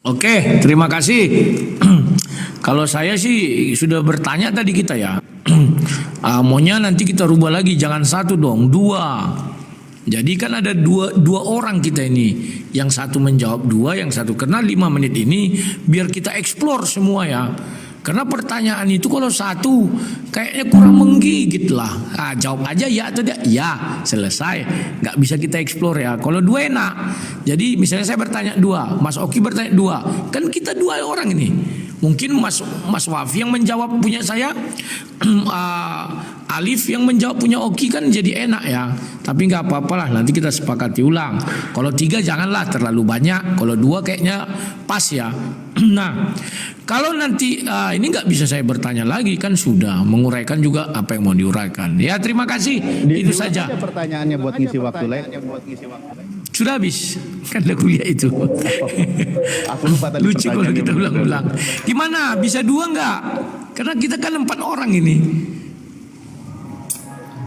Oke, terima kasih. Kalau saya sih sudah bertanya tadi kita ya. Maunya nanti kita rubah lagi, jangan satu dong, dua. Jadi kan ada dua orang kita ini, yang satu menjawab dua, yang satu karena 5 menit ini biar kita explore semua ya. Karena pertanyaan itu kalau satu kayaknya kurang menggigit lah. Jawab aja ya atau tidak, ya selesai. Nggak bisa kita explore ya. Kalau dua enak. Jadi misalnya saya bertanya dua, Mas Oki bertanya dua, kan kita dua orang ini. Mungkin Mas Wafi yang menjawab punya saya, Alif yang menjawab punya Oki, kan jadi enak ya. Tapi nggak apa-apalah, nanti kita sepakati ulang. Kalau 3 janganlah terlalu banyak. Kalau 2 kayaknya pas ya. Nah, kalau nanti ini nggak bisa saya bertanya lagi, kan sudah menguraikan juga apa yang mau diuraikan. Ya terima kasih. Itu saja. Ada pertanyaannya buat ngisi waktu lain. Sudah habis, kan udah kuliah itu. Aku lupa tadi. Lucu kalau kita ulang-ulang. Gimana? Bisa 2 nggak? Karena kita kan 4 orang ini.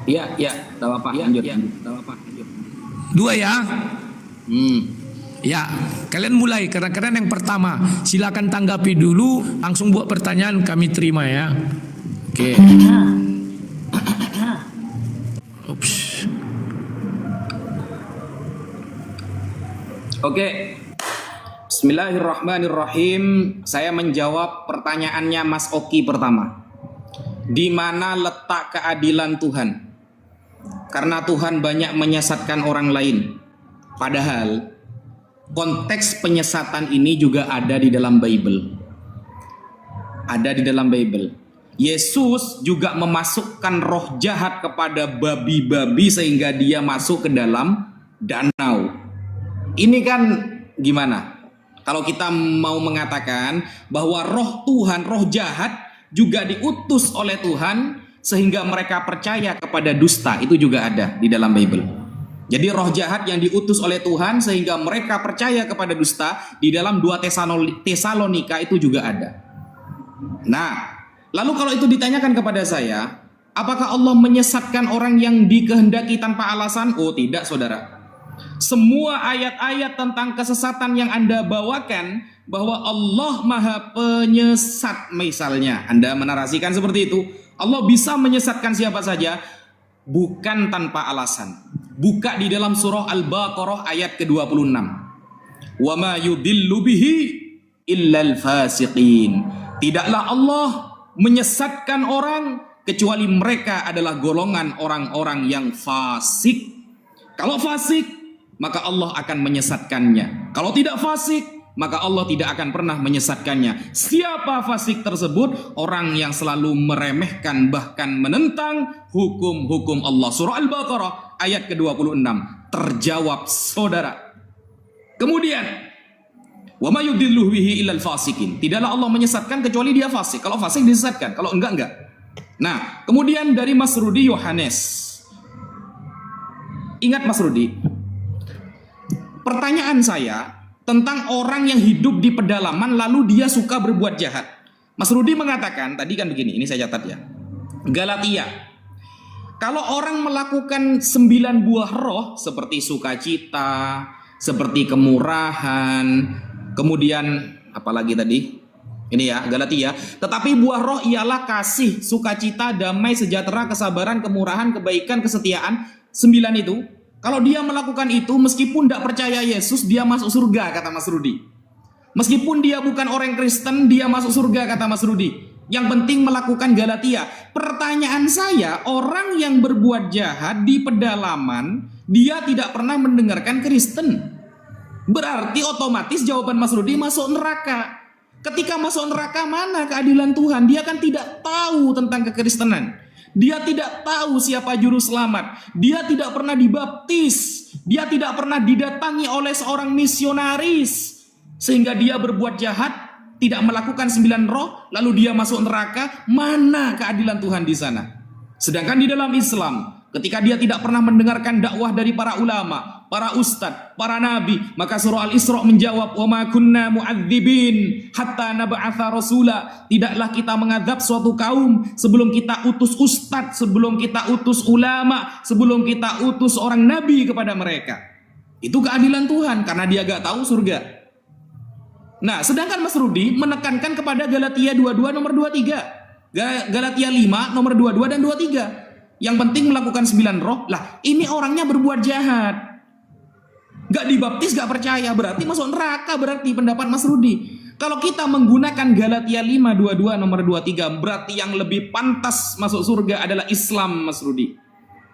Iya, tak apa-apa. Lanjut. 2 ya. Ya, kalian mulai. Karena yang pertama, silakan tanggapi dulu, langsung buat pertanyaan kami terima ya. Oke. Ups. Oke. Bismillahirrahmanirrahim. Saya menjawab pertanyaannya Mas Oki pertama. Di mana letak keadilan Tuhan? Karena Tuhan banyak menyesatkan orang lain. Padahal konteks penyesatan ini juga ada di dalam Bible. Ada di dalam Bible. Yesus juga memasukkan roh jahat kepada babi-babi sehingga dia masuk ke dalam danau. Ini kan gimana? Kalau kita mau mengatakan bahwa roh Tuhan, roh jahat juga diutus oleh Tuhan sehingga mereka percaya kepada dusta, itu juga ada di dalam Bible. Jadi roh jahat yang diutus oleh Tuhan sehingga mereka percaya kepada dusta di dalam 2 Tesalonika itu juga ada. Nah, lalu kalau itu ditanyakan kepada saya, apakah Allah menyesatkan orang yang dikehendaki tanpa alasan? Oh tidak, saudara. Semua ayat-ayat tentang kesesatan yang Anda bawakan bahwa Allah Maha Penyesat, misalnya Anda menarasikan seperti itu, Allah bisa menyesatkan siapa saja, bukan tanpa alasan. Buka di dalam surah Al-Baqarah ayat ke-26. Wa ma yudillu bihi illal fasiqin. Tidaklah Allah menyesatkan orang kecuali mereka adalah golongan orang-orang yang fasik. Kalau fasik, maka Allah akan menyesatkannya. Kalau tidak fasik, maka Allah tidak akan pernah menyesatkannya. Siapa fasik tersebut? Orang yang selalu meremehkan bahkan menentang hukum-hukum Allah. Surah Al-Baqarah ayat ke-26. Terjawab, saudara. Kemudian, wa ma yudillu bihi illal fasikin. Tidaklah Allah menyesatkan kecuali dia fasik. Kalau fasik disesatkan, kalau enggak. Nah, kemudian dari Mas Rudi Yohanes. Ingat Mas Rudi, pertanyaan saya tentang orang yang hidup di pedalaman lalu dia suka berbuat jahat. Mas Rudi mengatakan, tadi kan begini, ini saya catat ya. Galatia. Kalau orang melakukan 9 buah roh seperti sukacita, seperti kemurahan, kemudian apalagi tadi? Ini ya, Galatia. Tetapi buah roh ialah kasih, sukacita, damai, sejahtera, kesabaran, kemurahan, kebaikan, kesetiaan. 9 itu. Kalau dia melakukan itu, meskipun tidak percaya Yesus, dia masuk surga, kata Mas Rudi. Meskipun dia bukan orang Kristen, dia masuk surga, kata Mas Rudi. Yang penting melakukan Galatia. Pertanyaan saya, orang yang berbuat jahat di pedalaman, dia tidak pernah mendengarkan Kristen. Berarti otomatis jawaban Mas Rudi masuk neraka. Ketika masuk neraka, mana keadilan Tuhan? Dia kan tidak tahu tentang kekristenan. Dia tidak tahu siapa juru selamat. Dia tidak pernah dibaptis. Dia tidak pernah didatangi oleh seorang misionaris. Sehingga dia berbuat jahat, tidak melakukan 9 roh, lalu dia masuk neraka. Mana keadilan Tuhan di sana? Sedangkan di dalam Islam, ketika dia tidak pernah mendengarkan dakwah dari para ulama, para ustadz, para nabi, maka surah Al-Isra menjawab, wa ma kunna mu'adzibin hatta nab'atha rasula. Tidaklah kita mengadab suatu kaum sebelum kita utus ustadz, sebelum kita utus ulama, sebelum kita utus orang nabi kepada mereka. Itu keadilan Tuhan, karena dia gak tahu surga. Nah, sedangkan Mas Rudi menekankan kepada Galatia 22 nomor 23. Galatia 5 nomor 22 dan 23. Yang penting melakukan 9 roh. Lah, ini orangnya berbuat jahat. Gak dibaptis, gak percaya, berarti masuk neraka, berarti pendapat Mas Rudi. Kalau kita menggunakan Galatia 5 22 nomor 23, berarti yang lebih pantas masuk surga adalah Islam, Mas Rudi.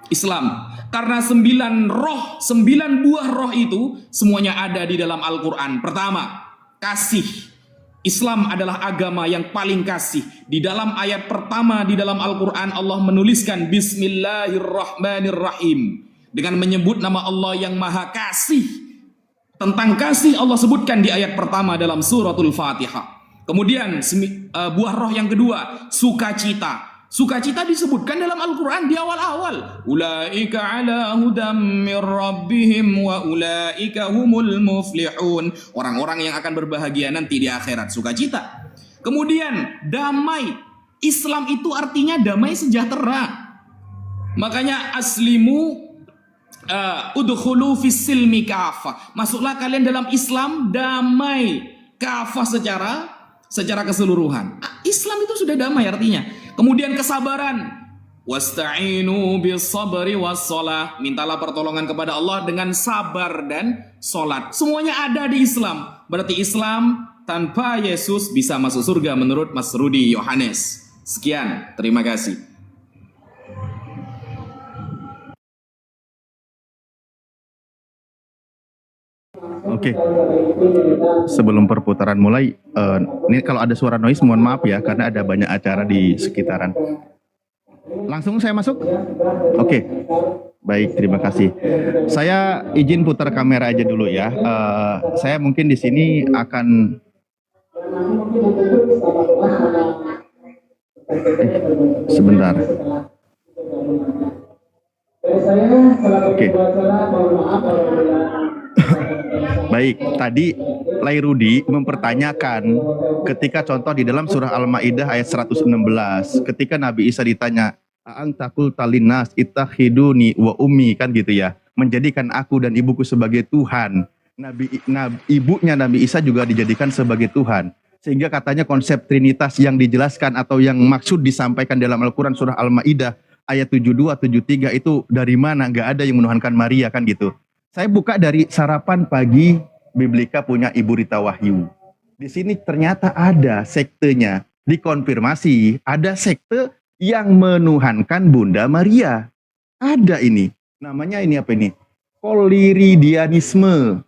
Islam. Karena 9 roh, 9 buah roh itu semuanya ada di dalam Al-Quran. Pertama, kasih. Islam adalah agama yang paling kasih. Di dalam ayat pertama di dalam Al-Quran, Allah menuliskan Bismillahirrahmanirrahim, dengan menyebut nama Allah yang maha kasih. Tentang kasih Allah sebutkan di ayat pertama dalam suratul Fatihah. Kemudian buah roh yang kedua, sukacita. Sukacita disebutkan dalam Al-Quran di awal-awal. Ulaika ala hudam mir rabbihim wa ulaika humul muflihun. Orang-orang yang akan berbahagia nanti di akhirat. Sukacita. Kemudian damai. Islam itu artinya damai sejahtera. Makanya aslimu udkhulu fis silmi kafah. Masuklah kalian dalam Islam damai. Kafah secara keseluruhan. Islam itu sudah damai artinya. Kemudian kesabaran. Wasta'inu bis sabri was shalah. Mintalah pertolongan kepada Allah dengan sabar dan salat. Semuanya ada di Islam. Berarti Islam tanpa Yesus bisa masuk surga menurut Mas Rudi Yohanes. Sekian, terima kasih. Oke. Sebelum perputaran mulai, ini kalau ada suara noise mohon maaf ya, karena ada banyak acara di sekitaran. Langsung saya masuk? Oke. Baik, terima kasih. Saya izin putar kamera aja dulu ya. Saya mungkin di sini akan sebentar. Oke. Baik, tadi Lairudi mempertanyakan ketika contoh di dalam surah Al-Maidah ayat 116, ketika Nabi Isa ditanya, "A'antakul talinas ittakhiduni wa ummi," kan gitu ya, menjadikan aku dan ibuku sebagai Tuhan. Ibunya Nabi Isa juga dijadikan sebagai Tuhan. Sehingga katanya konsep Trinitas yang dijelaskan atau yang maksud disampaikan dalam Al-Quran surah Al-Maidah ayat 72, 73 itu dari mana? Nggak ada yang menuhankan Maria kan gitu. Saya buka dari Sarapan Pagi Biblika punya Ibu Rita Wahyu. Di sini ternyata ada sektenya. Dikonfirmasi ada sekte yang menuhankan Bunda Maria. Ada ini. Namanya ini apa ini? Koliridianisme.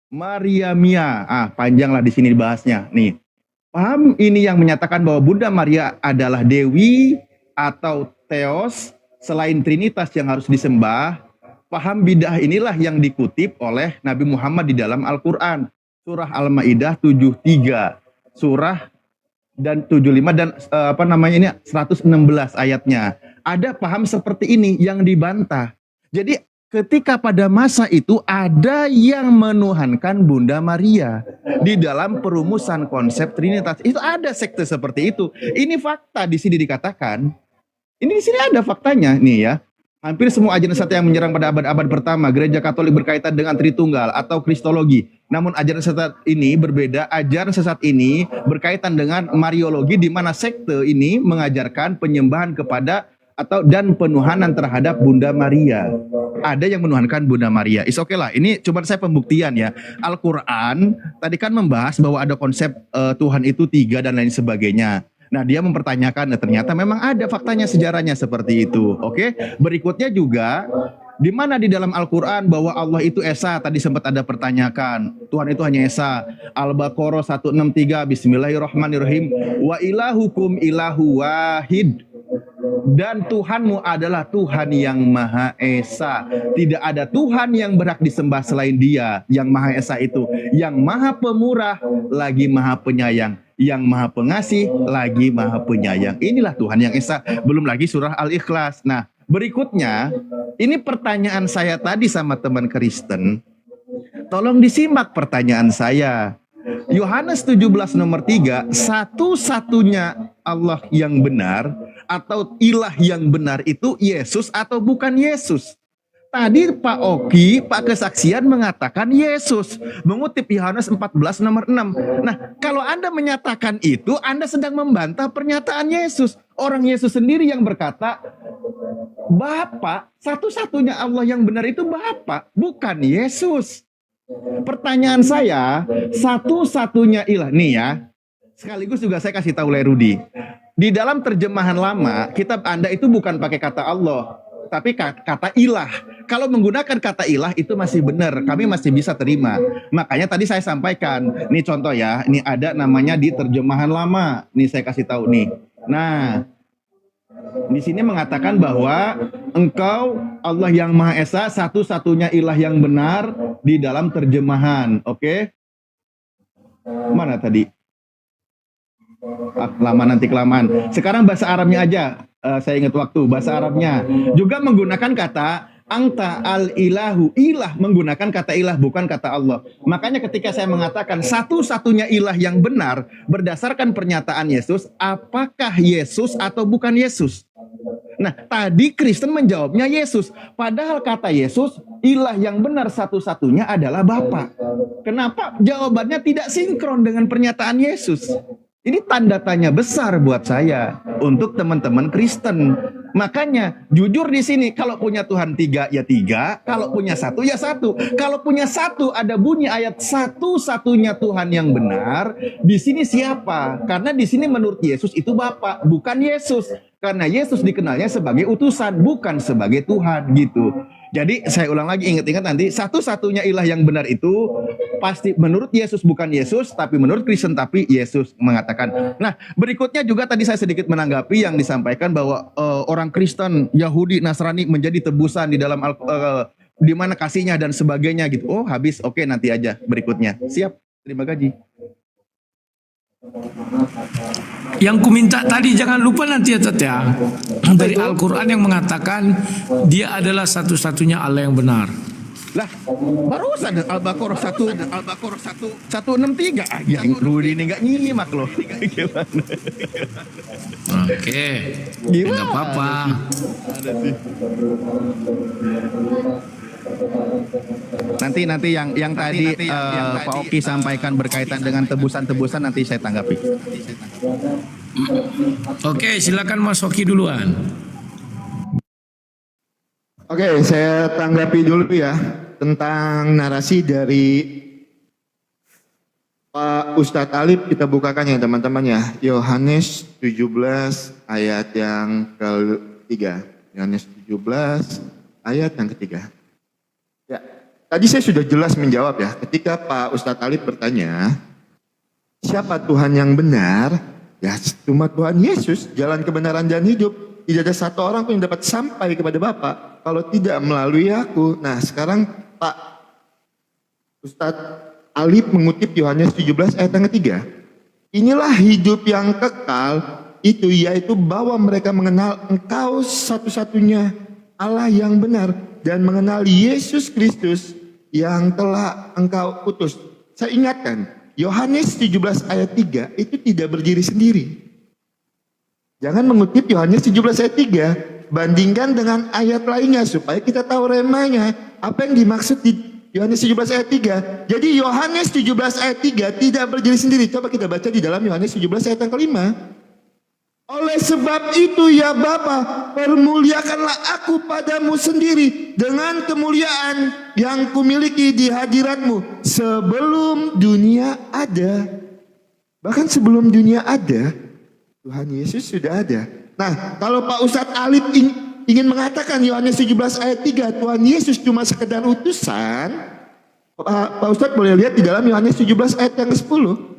Mariamia. Panjang lah di sini dibahasnya. Nih. Paham ini yang menyatakan bahwa Bunda Maria adalah Dewi atau Theos selain Trinitas yang harus disembah. Paham bidah inilah yang dikutip oleh Nabi Muhammad di dalam Al-Quran. Surah Al-Maidah 73. Surah dan 75 dan 116 ayatnya. Ada paham seperti ini yang dibantah. Jadi ketika pada masa itu ada yang menuhankan Bunda Maria. Di dalam perumusan konsep Trinitas. Itu ada sekte seperti itu. Ini fakta di sini dikatakan. Ini di sini ada faktanya nih ya. Hampir semua ajaran sesat yang menyerang pada abad-abad pertama, gereja Katolik berkaitan dengan Tritunggal atau Kristologi. Namun ajaran sesat ini berbeda, ajaran sesat ini berkaitan dengan Mariologi, di mana sekte ini mengajarkan penyembahan kepada dan penuhanan terhadap Bunda Maria. Ada yang menuhankan Bunda Maria. Is oke lah, ini cuma saya pembuktian ya. Al-Quran tadi kan membahas bahwa ada konsep Tuhan itu 3 dan lain sebagainya. Nah, dia mempertanyakan, ternyata memang ada faktanya, sejarahnya seperti itu. Oke, berikutnya juga, di mana di dalam Al-Quran bahwa Allah itu Esa, tadi sempat ada pertanyakan, Tuhan itu hanya Esa. Al-Baqarah 163, Bismillahirrahmanirrahim, wa ilahukum ilahu wahid. Dan Tuhanmu adalah Tuhan yang Maha Esa. Tidak ada Tuhan yang berhak disembah selain Dia, yang Maha Esa itu. Yang Maha Pemurah, lagi Maha Penyayang. Yang Maha Pengasih, lagi Maha Penyayang. Inilah Tuhan yang Esa. Belum lagi surah Al-Ikhlas. Nah, berikutnya, ini pertanyaan saya tadi sama teman Kristen. Tolong disimak pertanyaan saya. Yohanes 17 nomor 3, satu-satunya Allah yang benar atau ilah yang benar itu Yesus atau bukan Yesus? Tadi Pak Oki, Pak Kesaksian mengatakan Yesus. Mengutip Yohanes 14 nomor 6. Nah, kalau Anda menyatakan itu, Anda sedang membantah pernyataan Yesus. Orang Yesus sendiri yang berkata, Bapa, satu-satunya Allah yang benar itu Bapa, bukan Yesus. Pertanyaan saya, satu-satunya ilah. Nih ya, sekaligus juga saya kasih tahu Lerudi. Di dalam terjemahan lama, kitab Anda itu bukan pakai kata Allah, tapi kata ilah. Kalau menggunakan kata ilah itu masih benar, kami masih bisa terima. Makanya tadi saya sampaikan, ini contoh ya, ini ada namanya di terjemahan lama. Nih saya kasih tahu nih. Nah, di sini mengatakan bahwa Engkau Allah yang Maha Esa, satu-satunya ilah yang benar di dalam terjemahan. Oke? Mana tadi? Lama nanti kelamaan. Sekarang bahasa Arabnya aja. Saya ingat waktu bahasa Arabnya juga menggunakan kata anta al ilahu, ilah menggunakan kata ilah bukan kata Allah. Makanya ketika saya mengatakan satu-satunya ilah yang benar berdasarkan pernyataan Yesus, apakah Yesus atau bukan Yesus? Nah, tadi Kristen menjawabnya Yesus, padahal kata Yesus ilah yang benar satu-satunya adalah Bapa. Kenapa jawabannya tidak sinkron dengan pernyataan Yesus? Ini tanda tanya besar buat saya untuk teman-teman Kristen. Makanya jujur di sini, kalau punya Tuhan 3 ya 3, kalau punya 1 ya 1. Kalau punya 1 ada bunyi ayat satu-satunya Tuhan yang benar. Di sini siapa? Karena di sini menurut Yesus itu Bapa, bukan Yesus. Karena Yesus dikenalnya sebagai utusan, bukan sebagai Tuhan gitu. Jadi saya ulang lagi, ingat-ingat nanti, satu-satunya ilah yang benar itu pasti menurut Yesus bukan Yesus, tapi menurut Kristen tapi Yesus mengatakan. Nah, berikutnya juga tadi saya sedikit menanggapi yang disampaikan bahwa orang Kristen, Yahudi, Nasrani menjadi tebusan di dalam di mana kasihnya dan sebagainya gitu. Oh, habis. Oke, nanti aja berikutnya. Siap. Terima kasih. Yang kuminta tadi jangan lupa nanti ya Tat ya. Dari Al-Quran yang mengatakan dia adalah satu-satunya Allah yang benar. Lah, barusan Al-Baqarah 163. Yang Rudi ini nggak nyimak loh. Gimana? Oke. Nggak apa-apa. Ada sih. Nanti yang tadi Pak Oki sampaikan berkaitan dengan tebusan-tebusan nanti saya tanggapi. Oke, silakan Mas Oki duluan. Oke, saya tanggapi dulu ya tentang narasi dari Pak Ustadz Alif. Kita bukakan ya teman-teman ya, Yohanes 17 ayat yang ketiga. Yohanes 17 ayat yang ketiga. Ya, tadi saya sudah jelas menjawab ya, ketika Pak Ustadz Alif bertanya, siapa Tuhan yang benar? Ya, cuma Tuhan Yesus, jalan kebenaran dan hidup. Tidak ada satu orang pun yang dapat sampai kepada Bapa kalau tidak melalui aku. Nah, sekarang Pak Ustadz Alif mengutip Yohanes 17 ayat yang ketiga. Inilah hidup yang kekal, itu yaitu bahwa mereka mengenal Engkau satu-satunya Allah yang benar dan mengenal Yesus Kristus yang telah Engkau utus. Saya ingatkan, Yohanes 17 ayat 3 itu tidak berdiri sendiri. Jangan mengutip Yohanes 17 ayat 3, bandingkan dengan ayat lainnya supaya kita tahu remanya. Apa yang dimaksud di Yohanes 17 ayat 3. Jadi Yohanes 17 ayat 3 tidak berdiri sendiri. Coba kita baca di dalam Yohanes 17 ayat yang kelima. Oleh sebab itu ya Bapa, permuliakanlah aku padamu sendiri dengan kemuliaan yang kumiliki di hadiratmu sebelum dunia ada. Bahkan sebelum dunia ada, Tuhan Yesus sudah ada. Nah, kalau Pak Ustadz Alif ingin mengatakan Yohanes 17 ayat 3, Tuhan Yesus cuma sekedar utusan, Pak Ustadz boleh lihat di dalam Yohanes 17 ayat yang ke-10.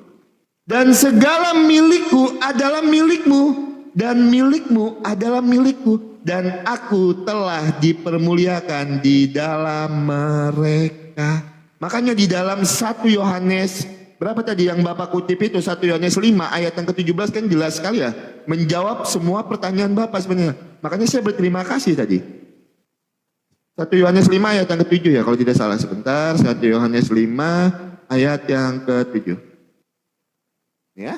Dan segala milikku adalah milikmu, dan milikmu adalah milikku, dan aku telah dipermuliakan di dalam mereka. Makanya di dalam 1 Yohanes, berapa tadi yang Bapak kutip itu, 1 Yohanes 5 ayat yang ke-17 kan jelas sekali ya, menjawab semua pertanyaan Bapak sebenarnya. Makanya saya berterima kasih tadi. 1 Yohanes 5 ayat yang ke-7 ya, kalau tidak salah sebentar, 1 Yohanes 5 ayat yang ke-7. Ya.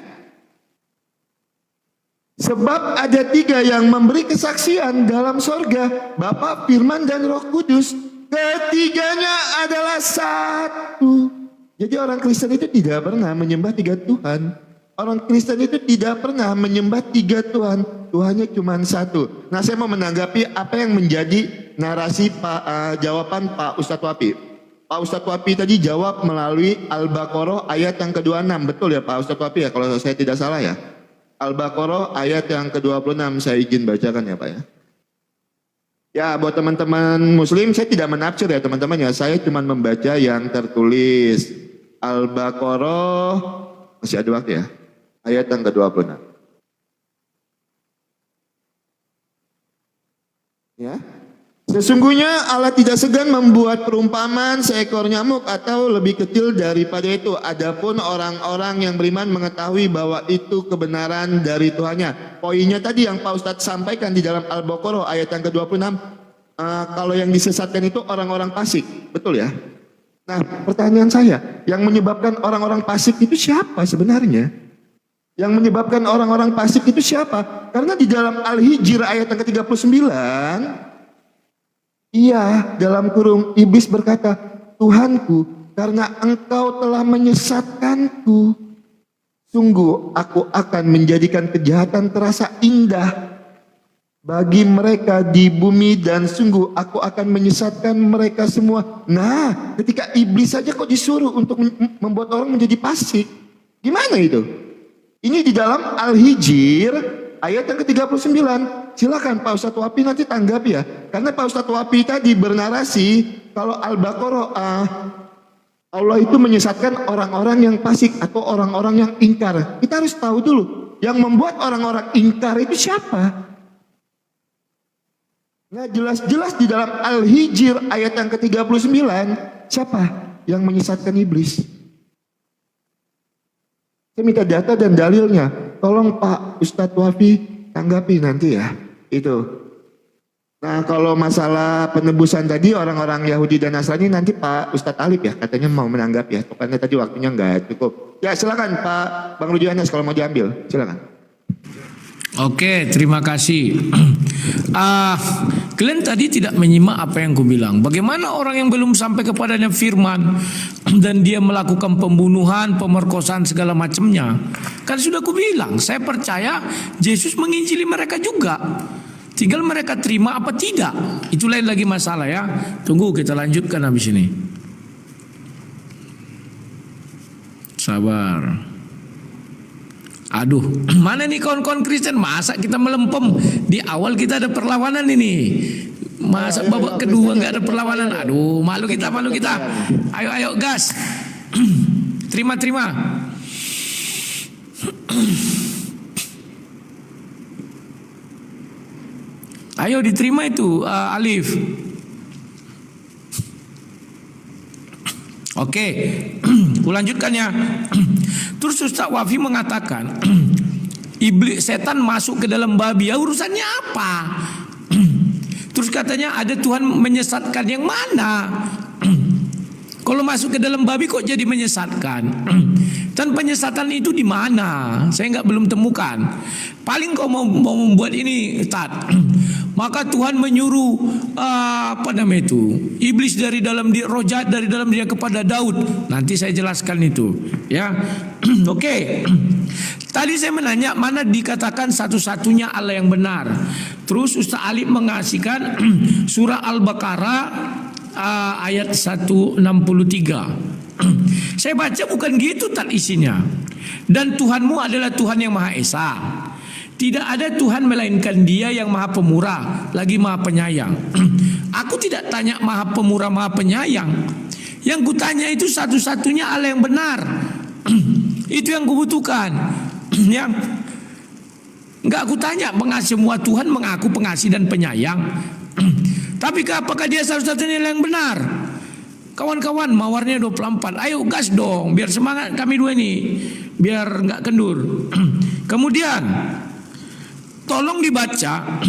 Sebab ada 3 yang memberi kesaksian dalam sorga, Bapa, Firman, dan Roh Kudus. Ketiganya adalah satu. Jadi orang Kristen itu tidak pernah menyembah 3 Tuhan. Orang Kristen itu tidak pernah menyembah 3 Tuhan. Tuhannya cuma satu. Nah, saya mau menanggapi apa yang menjadi narasi jawaban Pak Ustadz Wapi. Pak Ustadz Wapi tadi jawab melalui Al-Baqarah ayat yang ke-26. Betul ya Pak Ustadz Wapi ya, kalau saya tidak salah ya. Al-Baqarah ayat yang ke-26, saya izin bacakan ya Pak ya. Ya, buat teman-teman muslim saya tidak menafsir ya teman-teman ya. Saya cuma membaca yang tertulis. Al-Baqarah, masih ada waktu ya. Ayat yang ke-26. Ya. Sesungguhnya Allah tidak segan membuat perumpamaan seekor nyamuk atau lebih kecil daripada itu. Adapun orang-orang yang beriman mengetahui bahwa itu kebenaran dari Tuhannya. Poinnya tadi yang Pak Ustadz sampaikan di dalam Al-Baqarah ayat yang ke-26. Kalau yang disesatkan itu orang-orang fasik. Betul ya? Nah, pertanyaan saya, yang menyebabkan orang-orang fasik itu siapa sebenarnya? Yang menyebabkan orang-orang fasik itu siapa? Karena di dalam Al-Hijr ayat yang ke-39, iya, dalam kurung iblis berkata, Tuhanku, karena engkau telah menyesatkanku, sungguh aku akan menjadikan kejahatan terasa indah bagi mereka di bumi, dan sungguh aku akan menyesatkan mereka semua. Nah, ketika iblis saja kok disuruh untuk membuat orang menjadi fasik, gimana itu? Ini di dalam Al-Hijr ayat yang ke-39. Silakan Pak Ustadz Wapi nanti tanggapi ya. Karena Pak Ustadz Wapi tadi bernarasi kalau Al-Baqarah Allah itu menyesatkan orang-orang yang fasik atau orang-orang yang ingkar. Kita harus tahu dulu, yang membuat orang-orang ingkar itu siapa? Nah, jelas-jelas di dalam Al-Hijr ayat yang ke-39, siapa yang menyesatkan iblis? Saya minta data dan dalilnya. Tolong Pak Ustadz Wafi tanggapi nanti ya. Itu. Nah, kalau masalah penebusan tadi orang-orang Yahudi dan Nasrani nanti Pak Ustadz Alif ya katanya mau menanggapi ya. Pokoknya tadi waktunya nggak cukup. Ya silakan Pak Bang Rudi Anas kalau mau diambil. Silakan. Oke, terima kasih. Kalian tadi tidak menyimak apa yang ku bilang. Bagaimana orang yang belum sampai kepadanya firman dan dia melakukan pembunuhan, pemerkosaan segala macamnya. Kan sudah ku bilang, saya percaya Yesus menginjili mereka juga. Tinggal mereka terima apa tidak. Itu lain lagi masalah ya. Tunggu kita lanjutkan habis ini. Sabar. Aduh, mana nih kawan-kawan Kristen? Masa kita melempem? Di awal kita ada perlawanan ini. Masa babak kedua nggak ada perlawanan? Aduh, malu kita. Ayo gas. Terima. Ayo diterima itu Alif. Oke, kulanjutkan ya. Terus Ustaz Wafi mengatakan, iblis setan masuk ke dalam babi, ya urusannya apa? Terus katanya ada Tuhan menyesatkan yang mana? Kalau masuk ke dalam babi kok jadi menyesatkan? Dan penyesatan itu di mana? Saya belum temukan. Paling kau mau membuat ini, Ustaz. Maka Tuhan menyuruh iblis dari dalam dia, roh jahat dari dalam dia kepada Daud. Nanti saya jelaskan itu, ya. Oke. Tadi saya menanya mana dikatakan satu-satunya Allah yang benar. Terus Ustaz Ali mengasihkan surah Al-Baqarah ayat 163. Saya baca bukan gitu tak isinya. Dan Tuhanmu adalah Tuhan yang Maha Esa. Tidak ada Tuhan melainkan Dia yang Maha Pemurah, lagi Maha Penyayang. Aku tidak tanya Maha Pemurah, Maha Penyayang. Yang kutanya itu satu-satunya Allah yang benar. Itu yang kubutuhkan. Yang enggak aku tanya pengasih, semua Tuhan mengaku pengasih dan penyayang. Tapi apakah Dia satu-satunya yang benar? Kawan-kawan, mawarnya 24. Ayo gas dong, biar semangat kami dua ini, biar enggak kendur. Kemudian tolong dibaca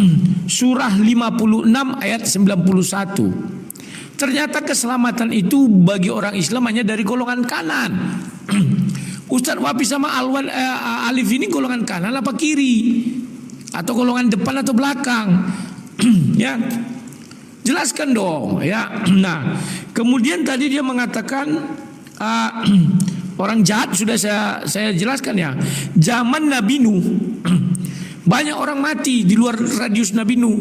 surah 56 ayat 91. Ternyata keselamatan itu bagi orang Islam hanya dari golongan kanan. Ustadz Wapi sama Alif ini golongan kanan apa kiri? atau golongan depan atau belakang? Ya, jelaskan dong. Ya, nah, kemudian tadi dia mengatakan orang jahat sudah saya jelaskan ya. Zaman Nabi Nuh banyak orang mati di luar radius Nabi Nuh,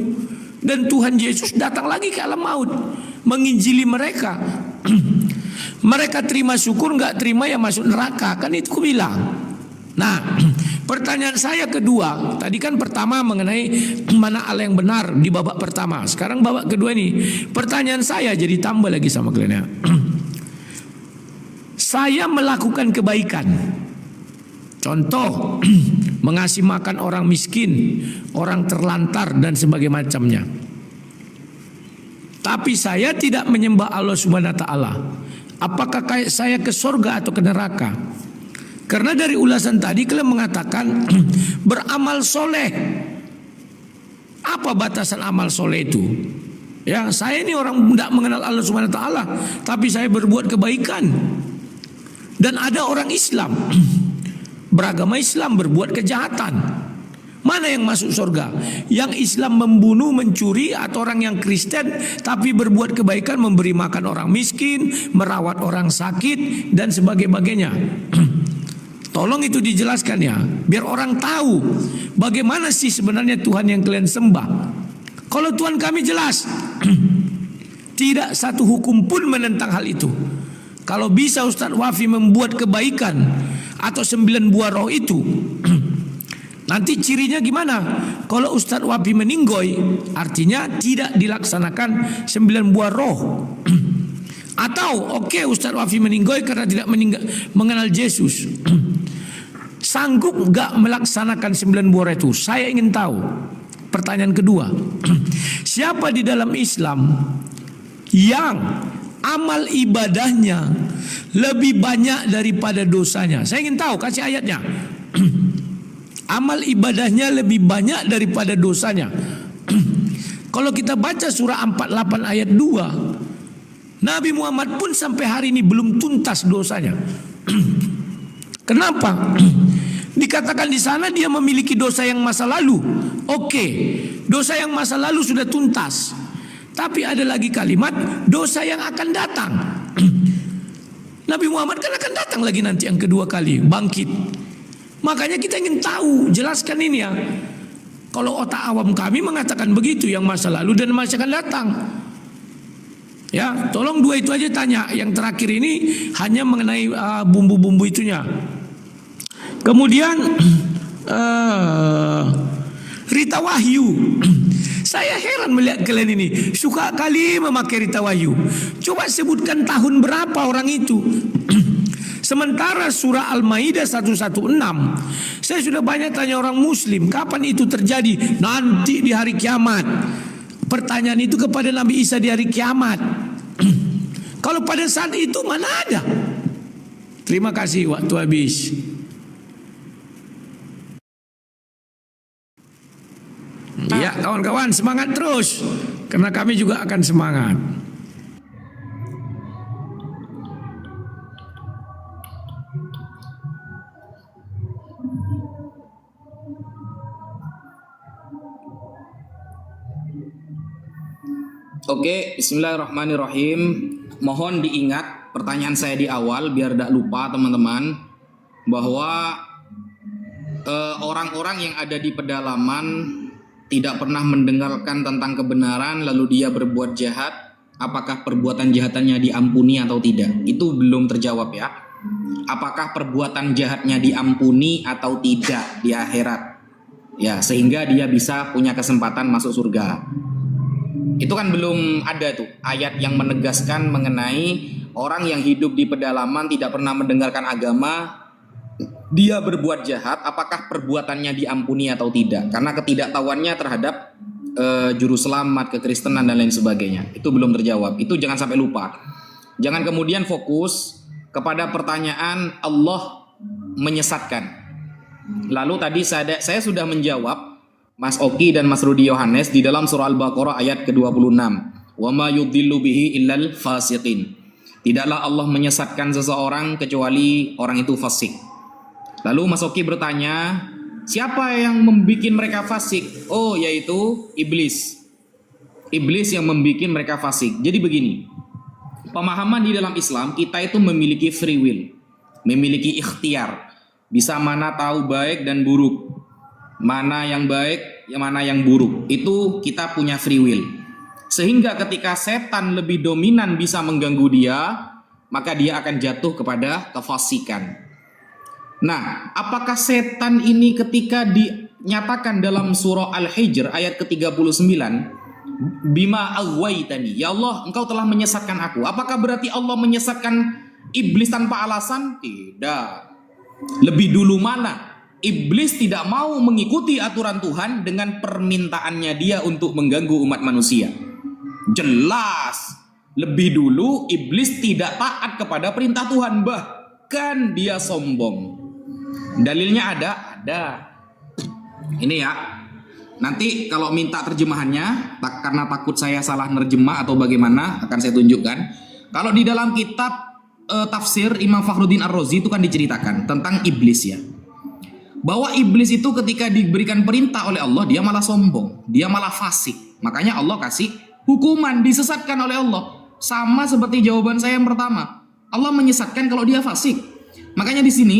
dan Tuhan Yesus datang lagi ke alam maut menginjili mereka. Mereka terima syukur, nggak terima ya masuk neraka, kan itu ku bilang. Nah, pertanyaan saya kedua, tadi kan pertama mengenai mana Allah yang benar di babak pertama. Sekarang babak kedua ini, pertanyaan saya jadi tambah lagi sama kalian ya. Saya melakukan kebaikan, contoh mengasih makan orang miskin, orang terlantar dan sebagainya macamnya. Tapi saya tidak menyembah Allah Subhanahu wa taala. Apakah saya ke surga atau ke neraka? Karena dari ulasan tadi kalian mengatakan beramal soleh. Apa batasan amal soleh itu? Ya, saya ini orang tidak mengenal Allah Subhanahu wa taala, tapi saya berbuat kebaikan. Dan ada orang Islam beragama Islam berbuat kejahatan. Mana yang masuk surga? Yang Islam membunuh, mencuri, atau orang yang Kristen tapi berbuat kebaikan, memberi makan orang miskin, merawat orang sakit dan sebagainya. Tolong itu dijelaskan ya, biar orang tahu bagaimana sih sebenarnya Tuhan yang kalian sembah. Kalau Tuhan kami jelas, tidak satu hukum pun menentang hal itu. Kalau bisa Ustadz Wafi membuat kebaikan atau 9 buah roh itu, nanti cirinya gimana? Kalau Ustadz Wafi meninggoy, artinya tidak dilaksanakan 9 buah roh. Atau oke, Ustadz Wafi meninggoy karena tidak mengenal Yesus. Sanggup gak melaksanakan 9 buah roh itu? Saya ingin tahu. Pertanyaan kedua, siapa di dalam Islam yang amal ibadahnya lebih banyak daripada dosanya? Saya ingin tahu, kasih ayatnya. Amal ibadahnya lebih banyak daripada dosanya. Kalau kita baca surah 48 ayat 2, Nabi Muhammad pun sampai hari ini belum tuntas dosanya. Kenapa? Dikatakan di sana dia memiliki dosa yang masa lalu. Oke, dosa yang masa lalu sudah tuntas. Tapi ada lagi kalimat dosa yang akan datang. Nabi Muhammad kan akan datang lagi nanti yang kedua kali bangkit. Makanya kita ingin tahu, jelaskan ini ya. Kalau otak awam kami mengatakan begitu, yang masa lalu dan masa akan datang. Ya, tolong dua itu aja tanya. Yang terakhir ini hanya mengenai bumbu-bumbu itunya. Kemudian Rita Wahyu. Saya heran melihat kalian ini suka kali memakai Rita Wahyu. Coba sebutkan tahun berapa orang itu. Sementara surah Al-Maidah 116, saya sudah banyak tanya orang muslim, kapan itu terjadi? Nanti di hari kiamat. Pertanyaan itu kepada Nabi Isa di hari kiamat. Kalau pada saat itu mana ada? Terima kasih, waktu habis. Ya kawan-kawan, semangat terus, karena kami juga akan semangat. Oke, bismillahirrahmanirrahim. Mohon diingat pertanyaan saya di awal biar tidak lupa teman-teman, bahwa orang-orang yang ada di pedalaman tidak pernah mendengarkan tentang kebenaran lalu dia berbuat jahat, apakah perbuatan jahatannya diampuni atau tidak? Itu belum terjawab ya. Apakah perbuatan jahatnya diampuni atau tidak di akhirat? Ya, sehingga dia bisa punya kesempatan masuk surga. Itu kan belum ada tuh ayat yang menegaskan mengenai orang yang hidup di pedalaman tidak pernah mendengarkan agama, dia berbuat jahat, apakah perbuatannya diampuni atau tidak? Karena ketidaktahuannya terhadap juru selamat, kekristenan dan lain sebagainya. Itu belum terjawab. Itu jangan sampai lupa. Jangan kemudian fokus kepada pertanyaan Allah menyesatkan. Lalu tadi saya sudah menjawab Mas Oki dan Mas Rudi Yohanes di dalam surah Al-Baqarah ayat ke-26. Wa ma yudhillu bihi illal fasiqin. Tidaklah Allah menyesatkan seseorang kecuali orang itu fasik. Lalu Mas Oki bertanya, Siapa yang membuat mereka fasik? Oh, yaitu iblis. Iblis yang membuat mereka fasik. Jadi begini, pemahaman di dalam Islam, kita itu memiliki free will, memiliki ikhtiar, bisa mana tahu baik dan buruk, mana yang baik, mana yang buruk. Itu kita punya free will. Sehingga ketika setan lebih dominan bisa mengganggu dia, maka dia akan jatuh kepada kefasikan. Nah, apakah setan ini ketika dinyatakan dalam surah Al-Hijr ayat ke-39, bima aghwaytani, ya Allah, engkau telah menyesatkan aku. Apakah berarti Allah menyesatkan iblis tanpa alasan? Tidak. Lebih dulu mana? Iblis tidak mau mengikuti aturan Tuhan dengan permintaannya dia untuk mengganggu umat manusia. Jelas. Lebih dulu iblis tidak taat kepada perintah Tuhan, bahkan dia sombong. Dalilnya ada. Ini ya. Nanti kalau minta terjemahannya, karena takut saya salah nerjemah atau bagaimana, akan saya tunjukkan. Kalau di dalam kitab tafsir Imam Fakhruddin Ar-Razi itu kan diceritakan tentang iblis ya. Bahwa iblis itu ketika diberikan perintah oleh Allah, dia malah sombong, dia malah fasik. Makanya Allah kasih hukuman, disesatkan oleh Allah. Sama seperti jawaban saya yang pertama. Allah menyesatkan kalau dia fasik. Makanya di sini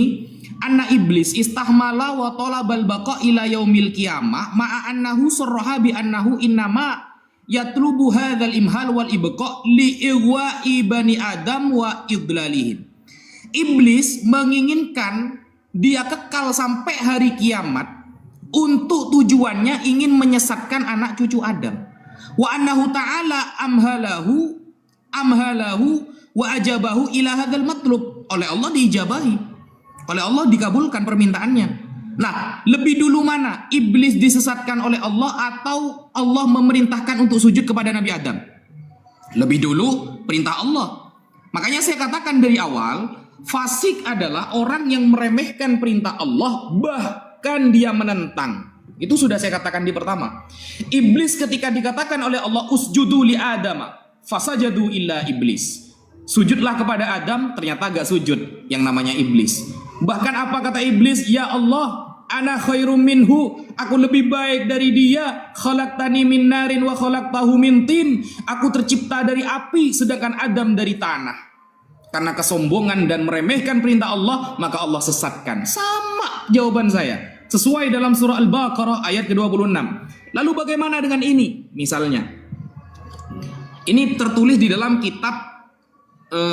anna iblis istahmala wa talabal baqa ila yaumil qiyamah ma'a annahu sarraha bi annahu innama yatlubu hadzal imhal wal ibqa li ighwa'i bani adam wa idlalihim. Iblis menginginkan dia kekal sampai hari kiamat untuk tujuannya ingin menyesatkan anak cucu Adam. Wa annahu ta'ala amhalahu wa ajabahu ila hadzal matlub. Oleh Allah diijabahi. Oleh Allah dikabulkan permintaannya. Nah, lebih dulu mana? Iblis disesatkan oleh Allah atau Allah memerintahkan untuk sujud kepada Nabi Adam? Lebih dulu perintah Allah. Makanya saya katakan dari awal, fasik adalah orang yang meremehkan perintah Allah, bahkan dia menentang. Itu sudah saya katakan di pertama. Iblis ketika dikatakan oleh Allah usjudu li Adam, fasajadu illa iblis. Sujudlah kepada Adam, ternyata gak sujud yang namanya iblis. Bahkan apa kata iblis? Ya Allah, ana khairum minhu, aku lebih baik dari dia. Khalaqtani min narin wa khalaqtahu min tin. Aku tercipta dari api, sedangkan Adam dari tanah. Karena kesombongan dan meremehkan perintah Allah, maka Allah sesatkan. Sama jawaban saya, sesuai dalam surah Al-Baqarah ayat ke-26. Lalu bagaimana dengan ini? Misalnya, ini tertulis di dalam kitab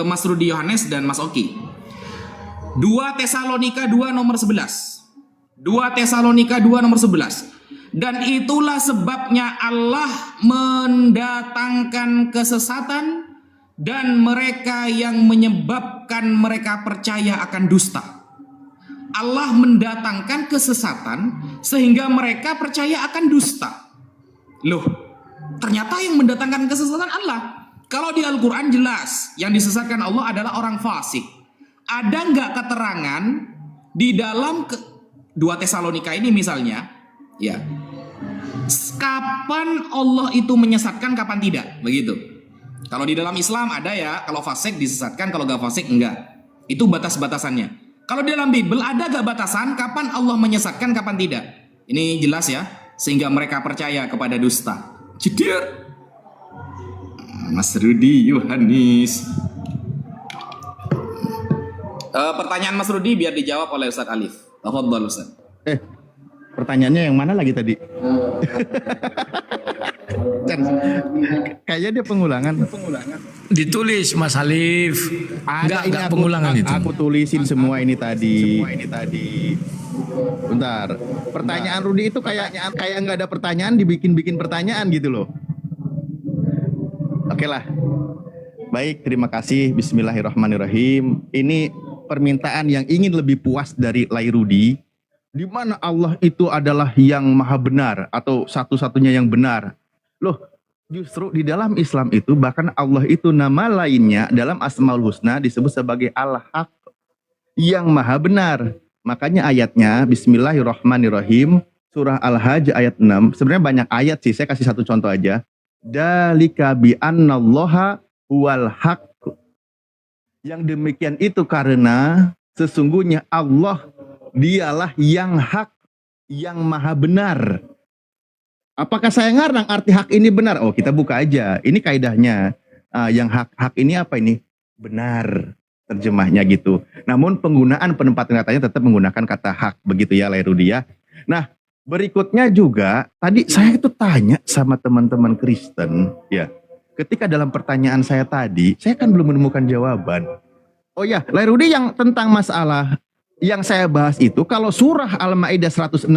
Mas Rudi Yohanes dan Mas Oki. 2 Tesalonika 2 nomor 11. 2 Tesalonika 2 nomor 11. Dan itulah sebabnya Allah mendatangkan kesesatan dan mereka yang menyebabkan mereka percaya akan dusta. Allah mendatangkan kesesatan sehingga mereka percaya akan dusta. Loh, ternyata yang mendatangkan kesesatan Allah. Kalau di Al-Quran jelas yang disesatkan Allah adalah orang fasik. Ada nggak keterangan di dalam 2 Tesalonika ini misalnya, ya, kapan Allah itu menyesatkan, kapan tidak, begitu. Kalau di dalam Islam ada ya, kalau fasik disesatkan, kalau nggak fasik enggak. Itu batas-batasannya. Kalau di dalam Bible ada nggak batasan kapan Allah menyesatkan, kapan tidak? Ini jelas ya, sehingga mereka percaya kepada dusta. Jeder. Mas Rudi Yohanes. Pertanyaan Mas Rudi biar dijawab oleh Ustaz Alif. Tafadhol Ustaz. Pertanyaannya yang mana lagi tadi? Kayaknya dia pengulangan. Ditulis Mas Alif. Enggak pengulangan itu. Aku tulisin semua ini tadi. Bentar. Pertanyaan Rudi itu kayak nggak ada pertanyaan, dibikin pertanyaan gitu loh. Oke lah. Baik, terima kasih. Bismillahirrahmanirrahim. Ini permintaan yang ingin lebih puas dari Lai Rudi, di mana Allah itu adalah yang maha benar atau satu-satunya yang benar. Loh, justru di dalam Islam itu bahkan Allah itu nama lainnya dalam Asmaul Husna disebut sebagai Al-Haq, yang maha benar. Makanya ayatnya Bismillahirrahmanirrahim, surah Al-Hajj ayat 6. Sebenarnya banyak ayat sih, saya kasih satu contoh aja. Dalika bi annallaha huwal haq. Yang demikian itu karena sesungguhnya Allah dialah yang hak, yang maha benar. Apakah saya ngarang arti hak ini benar? Oh, kita buka aja. Ini kaidahnya. Yang hak ini apa ini? Benar. Terjemahnya gitu. Namun penggunaan penempatan katanya tetap menggunakan kata hak. Begitu ya, Lairudi ya. Nah, berikutnya juga, tadi saya itu tanya sama teman-teman Kristen. Ya, ketika dalam pertanyaan saya tadi, saya kan belum menemukan jawaban. Oh ya, Lairudi yang tentang masalah yang saya bahas itu, kalau surah Al-Ma'idah 116,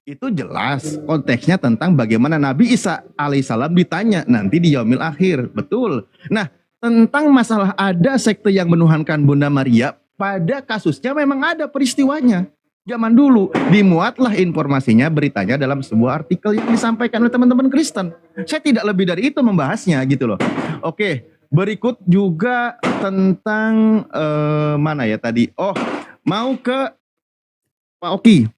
itu jelas konteksnya tentang bagaimana Nabi Isa alaihissalam ditanya nanti di yaumil akhir. Betul. Nah, tentang masalah ada sekte yang menuhankan Bunda Maria, pada kasusnya memang ada peristiwanya. Zaman dulu dimuatlah informasinya, beritanya dalam sebuah artikel yang disampaikan oleh teman-teman Kristen. Saya tidak lebih dari itu membahasnya gitu loh. Oke, berikut juga tentang mana ya tadi? Oh, mau ke Pak Oki.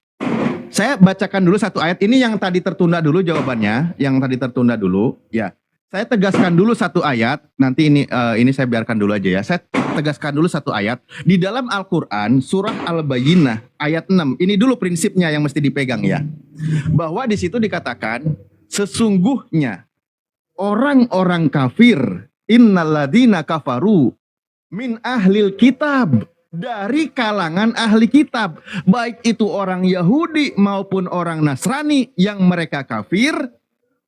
Saya bacakan dulu satu ayat. Ini yang tadi tertunda dulu jawabannya, yang tadi tertunda dulu. Ya, saya tegaskan dulu satu ayat. Nanti ini saya biarkan dulu aja ya. Saya tegaskan dulu satu ayat di dalam Al-Qur'an surah Al-Bayyinah ayat 6. Ini dulu prinsipnya yang mesti dipegang ya. Bahwa di situ dikatakan sesungguhnya orang-orang kafir innalladzina kafaru min ahlil kitab, dari kalangan ahli kitab, baik itu orang Yahudi maupun orang Nasrani yang mereka kafir,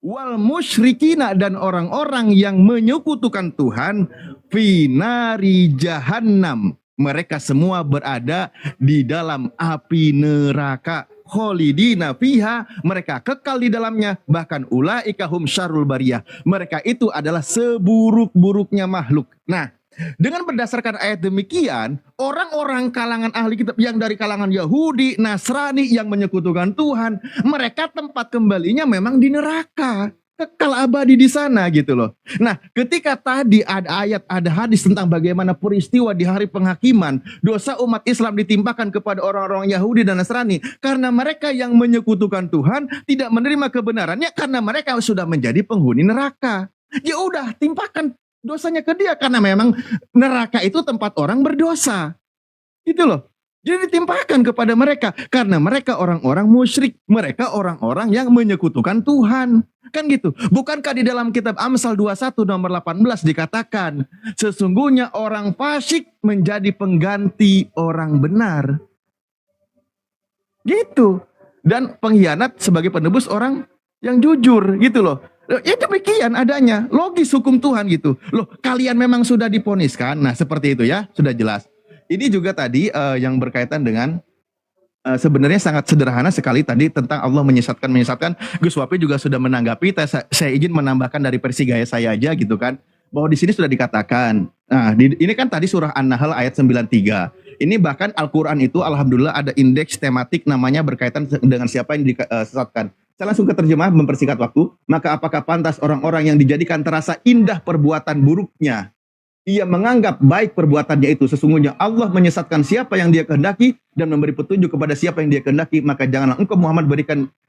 wal musyrikina, dan orang-orang yang menyekutukan Tuhan, finari jahannam, mereka semua berada di dalam api neraka, kholidina fiha, mereka kekal di dalamnya, bahkan ulaika hum syarrul bariyah, mereka itu adalah seburuk-buruknya makhluk. Nah, dengan berdasarkan ayat demikian, orang-orang kalangan ahli kitab yang dari kalangan Yahudi, Nasrani yang menyekutukan Tuhan, mereka tempat kembalinya memang di neraka, kekal abadi di sana gitu loh. Nah, ketika tadi ada ayat, ada hadis tentang bagaimana peristiwa di hari penghakiman, dosa umat Islam ditimpakan kepada orang-orang Yahudi dan Nasrani karena mereka yang menyekutukan Tuhan tidak menerima kebenarannya karena mereka sudah menjadi penghuni neraka. Ya udah, timpakan dosanya ke dia karena memang neraka itu tempat orang berdosa. Gitu loh. Jadi ditimpakan kepada mereka karena mereka orang-orang musyrik, mereka orang-orang yang menyekutukan Tuhan. Kan gitu. Bukankah di dalam kitab Amsal 21 nomor 18 dikatakan, sesungguhnya orang fasik menjadi pengganti orang benar. Gitu. Dan pengkhianat sebagai penebus orang yang jujur gitu loh. Ya demikian adanya, logis hukum Tuhan gitu. Loh, kalian memang sudah diponiskan. Nah, seperti itu ya, sudah jelas. Ini juga tadi yang berkaitan dengan sebenarnya sangat sederhana sekali tadi tentang Allah menyesatkan. Gus Wapi juga sudah menanggapi. Saya izin menambahkan dari versi gaya saya aja gitu kan. Bahwa di sini sudah dikatakan. Nah, ini kan tadi surah An-Nahl ayat 93. Ini bahkan Al-Quran itu alhamdulillah ada indeks tematik namanya berkaitan dengan siapa yang disesatkan. Saya langsung ke terjemah mempersingkat waktu. Maka apakah pantas orang-orang yang dijadikan terasa indah perbuatan buruknya, ia menganggap baik perbuatannya itu? Sesungguhnya Allah menyesatkan siapa yang dia kehendaki dan memberi petunjuk kepada siapa yang dia kehendaki. Maka janganlah engkau Muhammad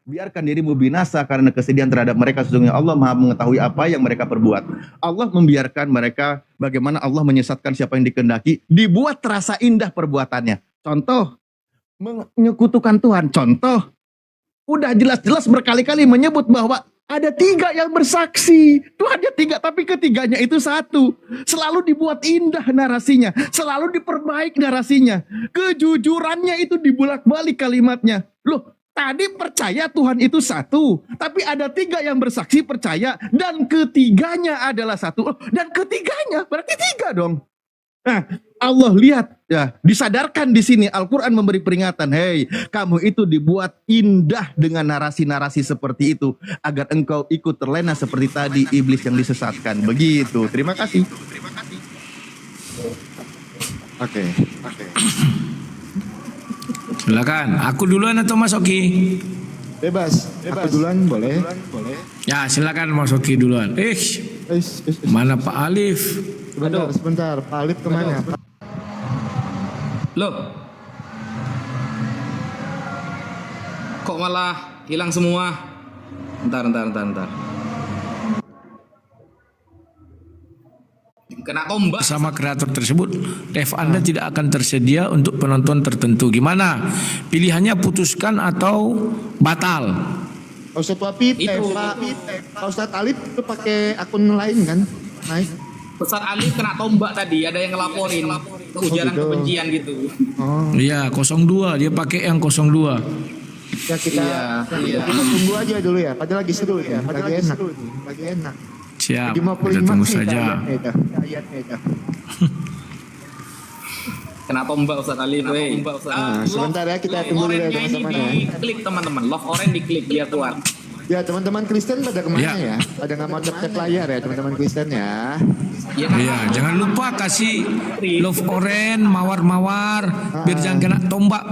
biarkan dirimu binasa karena kesedihan terhadap mereka. Sesungguhnya Allah Maha mengetahui apa yang mereka perbuat. Allah membiarkan mereka, bagaimana Allah menyesatkan siapa yang dikehendaki, dibuat terasa indah perbuatannya. Contoh, menyekutukan Tuhan. Contoh, udah jelas-jelas berkali-kali menyebut bahwa ada 3 yang bersaksi. Tuhannya 3, tapi ketiganya itu satu. Selalu dibuat indah narasinya. Selalu diperbaik narasinya. Kejujurannya itu dibulak-balik kalimatnya. Loh, tadi percaya Tuhan itu satu. Tapi ada 3 yang bersaksi percaya. Dan ketiganya adalah satu. Oh, dan ketiganya berarti 3 dong. Nah, Allah lihat ya, disadarkan di sini Al-Qur'an memberi peringatan, hei, kamu itu dibuat indah dengan narasi-narasi seperti itu agar engkau ikut terlena seperti tadi iblis yang disesatkan. Begitu. Terima kasih. Oke. Silakan. Aku duluan atau Mas Oki? Bebas. Aku duluan boleh. Ya, silakan Mas Oki duluan. Mana Pak Alif? Sebentar. Pak Alif kemana? Loh, kok malah hilang semua? Bentar. kena tombak. sama kreator tersebut, live Anda tidak akan tersedia untuk penonton tertentu. Gimana? Pilihannya putuskan atau batal? Ustaz Wapit, Itu. Pak Ustaz Alif itu pakai akun lain kan? Naik. Ustaz Alif kena tombak tadi, ada yang ngelaporin ujaran gitu. kebencian gitu. Oh, Iya, 02, dia pakai yang 02. ya kita tunggu aja dulu ya. Padahal lagi seru ya. Lagi enak. Siap, 55 kita tunggu nih saja. ayatnya itu. Kena tombak Ustaz Alif, weh. Nah, sebentar ya, kita tunggu dulu ya, teman-teman ya. Diklik teman-teman, love orange diklik biar kuat. Ya teman-teman Kristen pada kemana Ya. ya? Pada nggak mau cek layar ya teman-teman Kristen ya. Ya kan? Iya, jangan lupa kasih love orange, mawar-mawar, biar jangan kena tombak.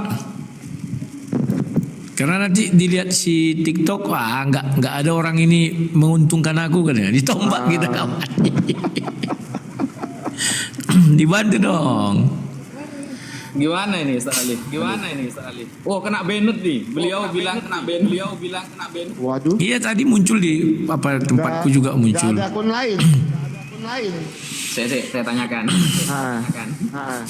Karena nanti dilihat si TikTok, wah nggak ada orang ini menguntungkan aku kan ya, ditombak kita kawan. Dibantu dong. Gimana ini Ustaz Alif? Oh, kena benut nih. Beliau bilang kena benut. Waduh. Iya tadi muncul di tempatku juga muncul. Nggak ada akun lain. Saya tanyakan. Ah. Ah.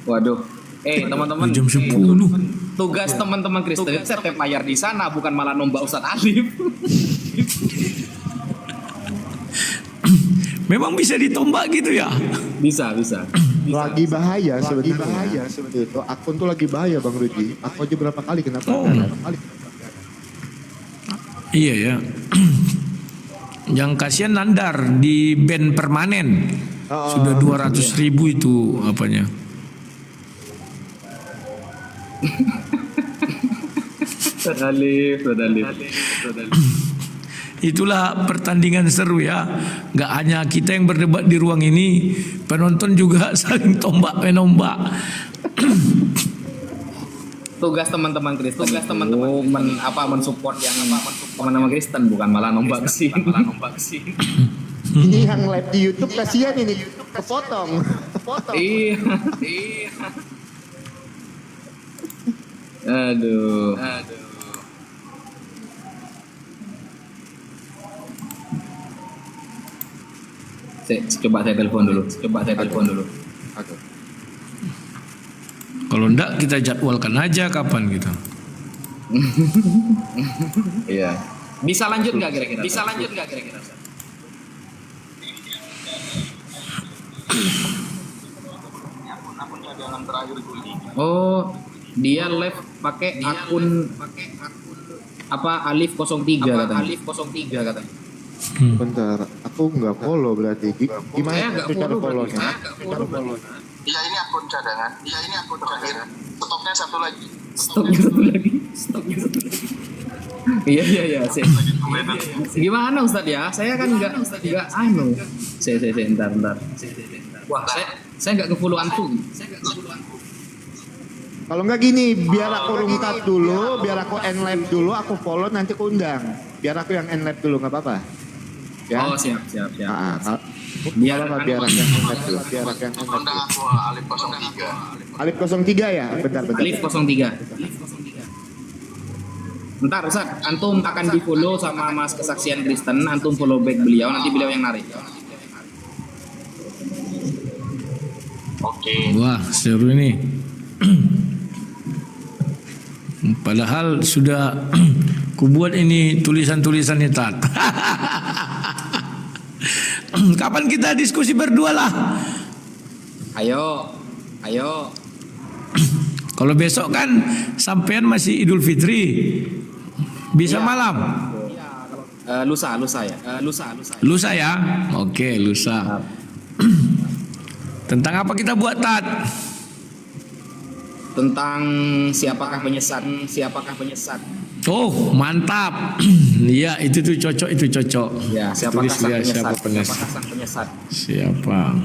Waduh. Teman-teman. Jam 10. Tugas teman-teman Kristen itu setep layar di sana, bukan malah nombak Ustaz Alif. Memang bisa ditombak gitu ya? Bisa. Lagi bahaya sebenarnya. Itu akun tuh lagi bahaya Bang Rudi. Aku aja berapa kali kena Oh. Iya ya. Yang kasihan Nandar di band permanen. Sudah 200.000 itu apanya. Ustaz Alif. Itulah pertandingan seru ya. Gak hanya kita yang berdebat di ruang ini, penonton juga saling tombak menombak. Tugas teman-teman Kristen mensupport yang teman-teman Kristen, bukan malah nombak sih. Ini yang live di YouTube kasihan ini kepotong. Iya. Aduh. Coba saya telepon dulu. Oke. Kalau enggak kita jadwalkan aja kapan gitu. Iya. Bisa lanjut nggak kira-kira? Oh, dia live pakai akun Alif 03 katanya. Bentar, aku nggak follow berarti. Gimana Saya nggak itu cara follow follow-nya? Iya ini akun cadangan. Stoknya satu lagi. Stoknya satu lagi. Iya. Gimana Ustadz ya? Saya kan nggak anu. Saya entar. Wah, saya nggak ke-follow antum. Kalau nggak gini, biar aku rungkat dulu, biar aku end live dulu, aku follow nanti aku undang. Biar aku yang end live dulu, nggak apa-apa. Ya. Oh, siap. Biar aku yang end live dulu. Undang aku Alif 03. Alif 03 ya? Bentar. Alif 03. Bentar Ustaz, antum akan di-follow sama Mas Kesaksian Kristen, antum follow back beliau, nanti beliau yang narik. Oke. Wah seru ini. Padahal sudah kubuat ini tulisan-tulisannya Tat. Kapan kita diskusi berdua lah? Ayo. Kalau besok kan sampean masih Idul Fitri. Bisa malam. Lusa ya. Lusa ya? Oke, lusa. Tentang apa kita buat Tat? Tentang siapakah penyesat. Oh, mantap. Iya, itu tuh cocok. Ya, siapakah Tulis sang dia, siapa penyesat? penyesat. Siapakah sang penyesat? Siapa?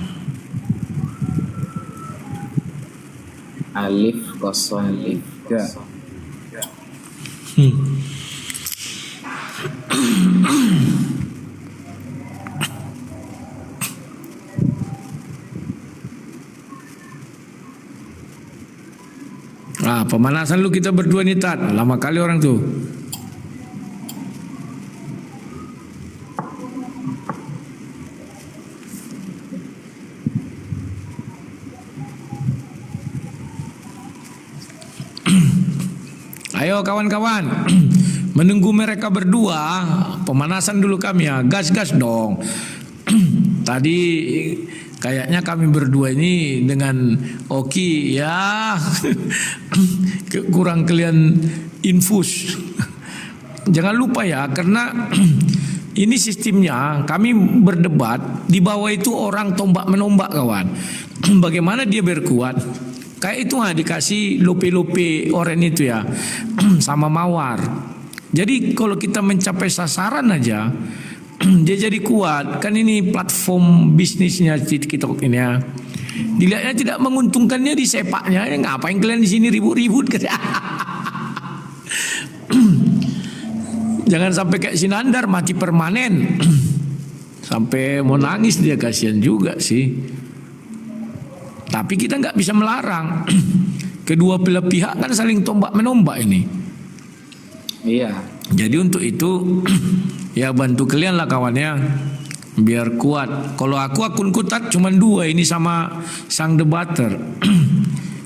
Alif 03. Pemanasan lu kita berdua nih Tat. Lama kali orang tuh. Ayo kawan-kawan, menunggu mereka berdua, pemanasan dulu kami ya, gas-gas dong. Tadi kayaknya kami berdua ini dengan Oki ya kurang kalian infus. Jangan lupa ya, karena ini sistemnya kami berdebat, di bawah itu orang tombak menombak kawan. Bagaimana dia berkuat? Kayak itu dikasih lope-lope oren itu ya sama mawar. Jadi kalau kita mencapai sasaran aja dia jadi kuat. Kan ini platform bisnisnya TikTok ini ya. Dilihatnya tidak menguntungkannya di sepaknya. Ngapain kalian di sini ribut-ribut? Jangan sampai kayak Sinandar mati permanen. Sampai mau nangis dia, kasihan juga sih. Tapi kita nggak bisa melarang. Kedua belah pihak kan saling tombak menombak ini. Iya. Jadi untuk itu ya bantu kalian lah kawannya biar kuat. Kalau aku akun kutat cuma 2 ini sama sang debater.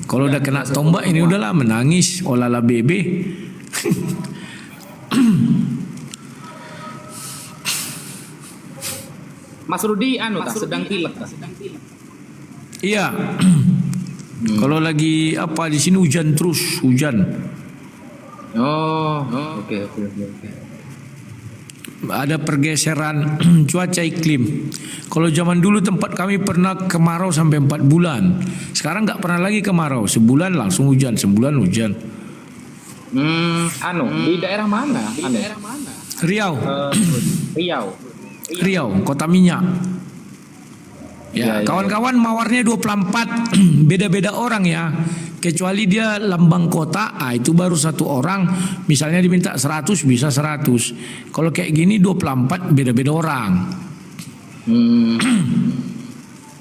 Kalau udah kena tombak ini udahlah menangis olala bebe. Mas Rudi sedang pilek. Iya. Kalau lagi apa di sini hujan terus, hujan. Oke. Ada pergeseran cuaca iklim. Kalau zaman dulu tempat kami pernah kemarau sampai 4 bulan. Sekarang nggak pernah lagi kemarau, sebulan langsung hujan, sebulan hujan. Di daerah mana? Riau, Riau. kota minyak. Ya, kawan-kawan mawarnya 24 beda-beda orang ya. Kecuali dia lambang kota, itu baru 1 orang. Misalnya diminta 100 bisa 100. Kalau kayak gini 24 beda-beda orang.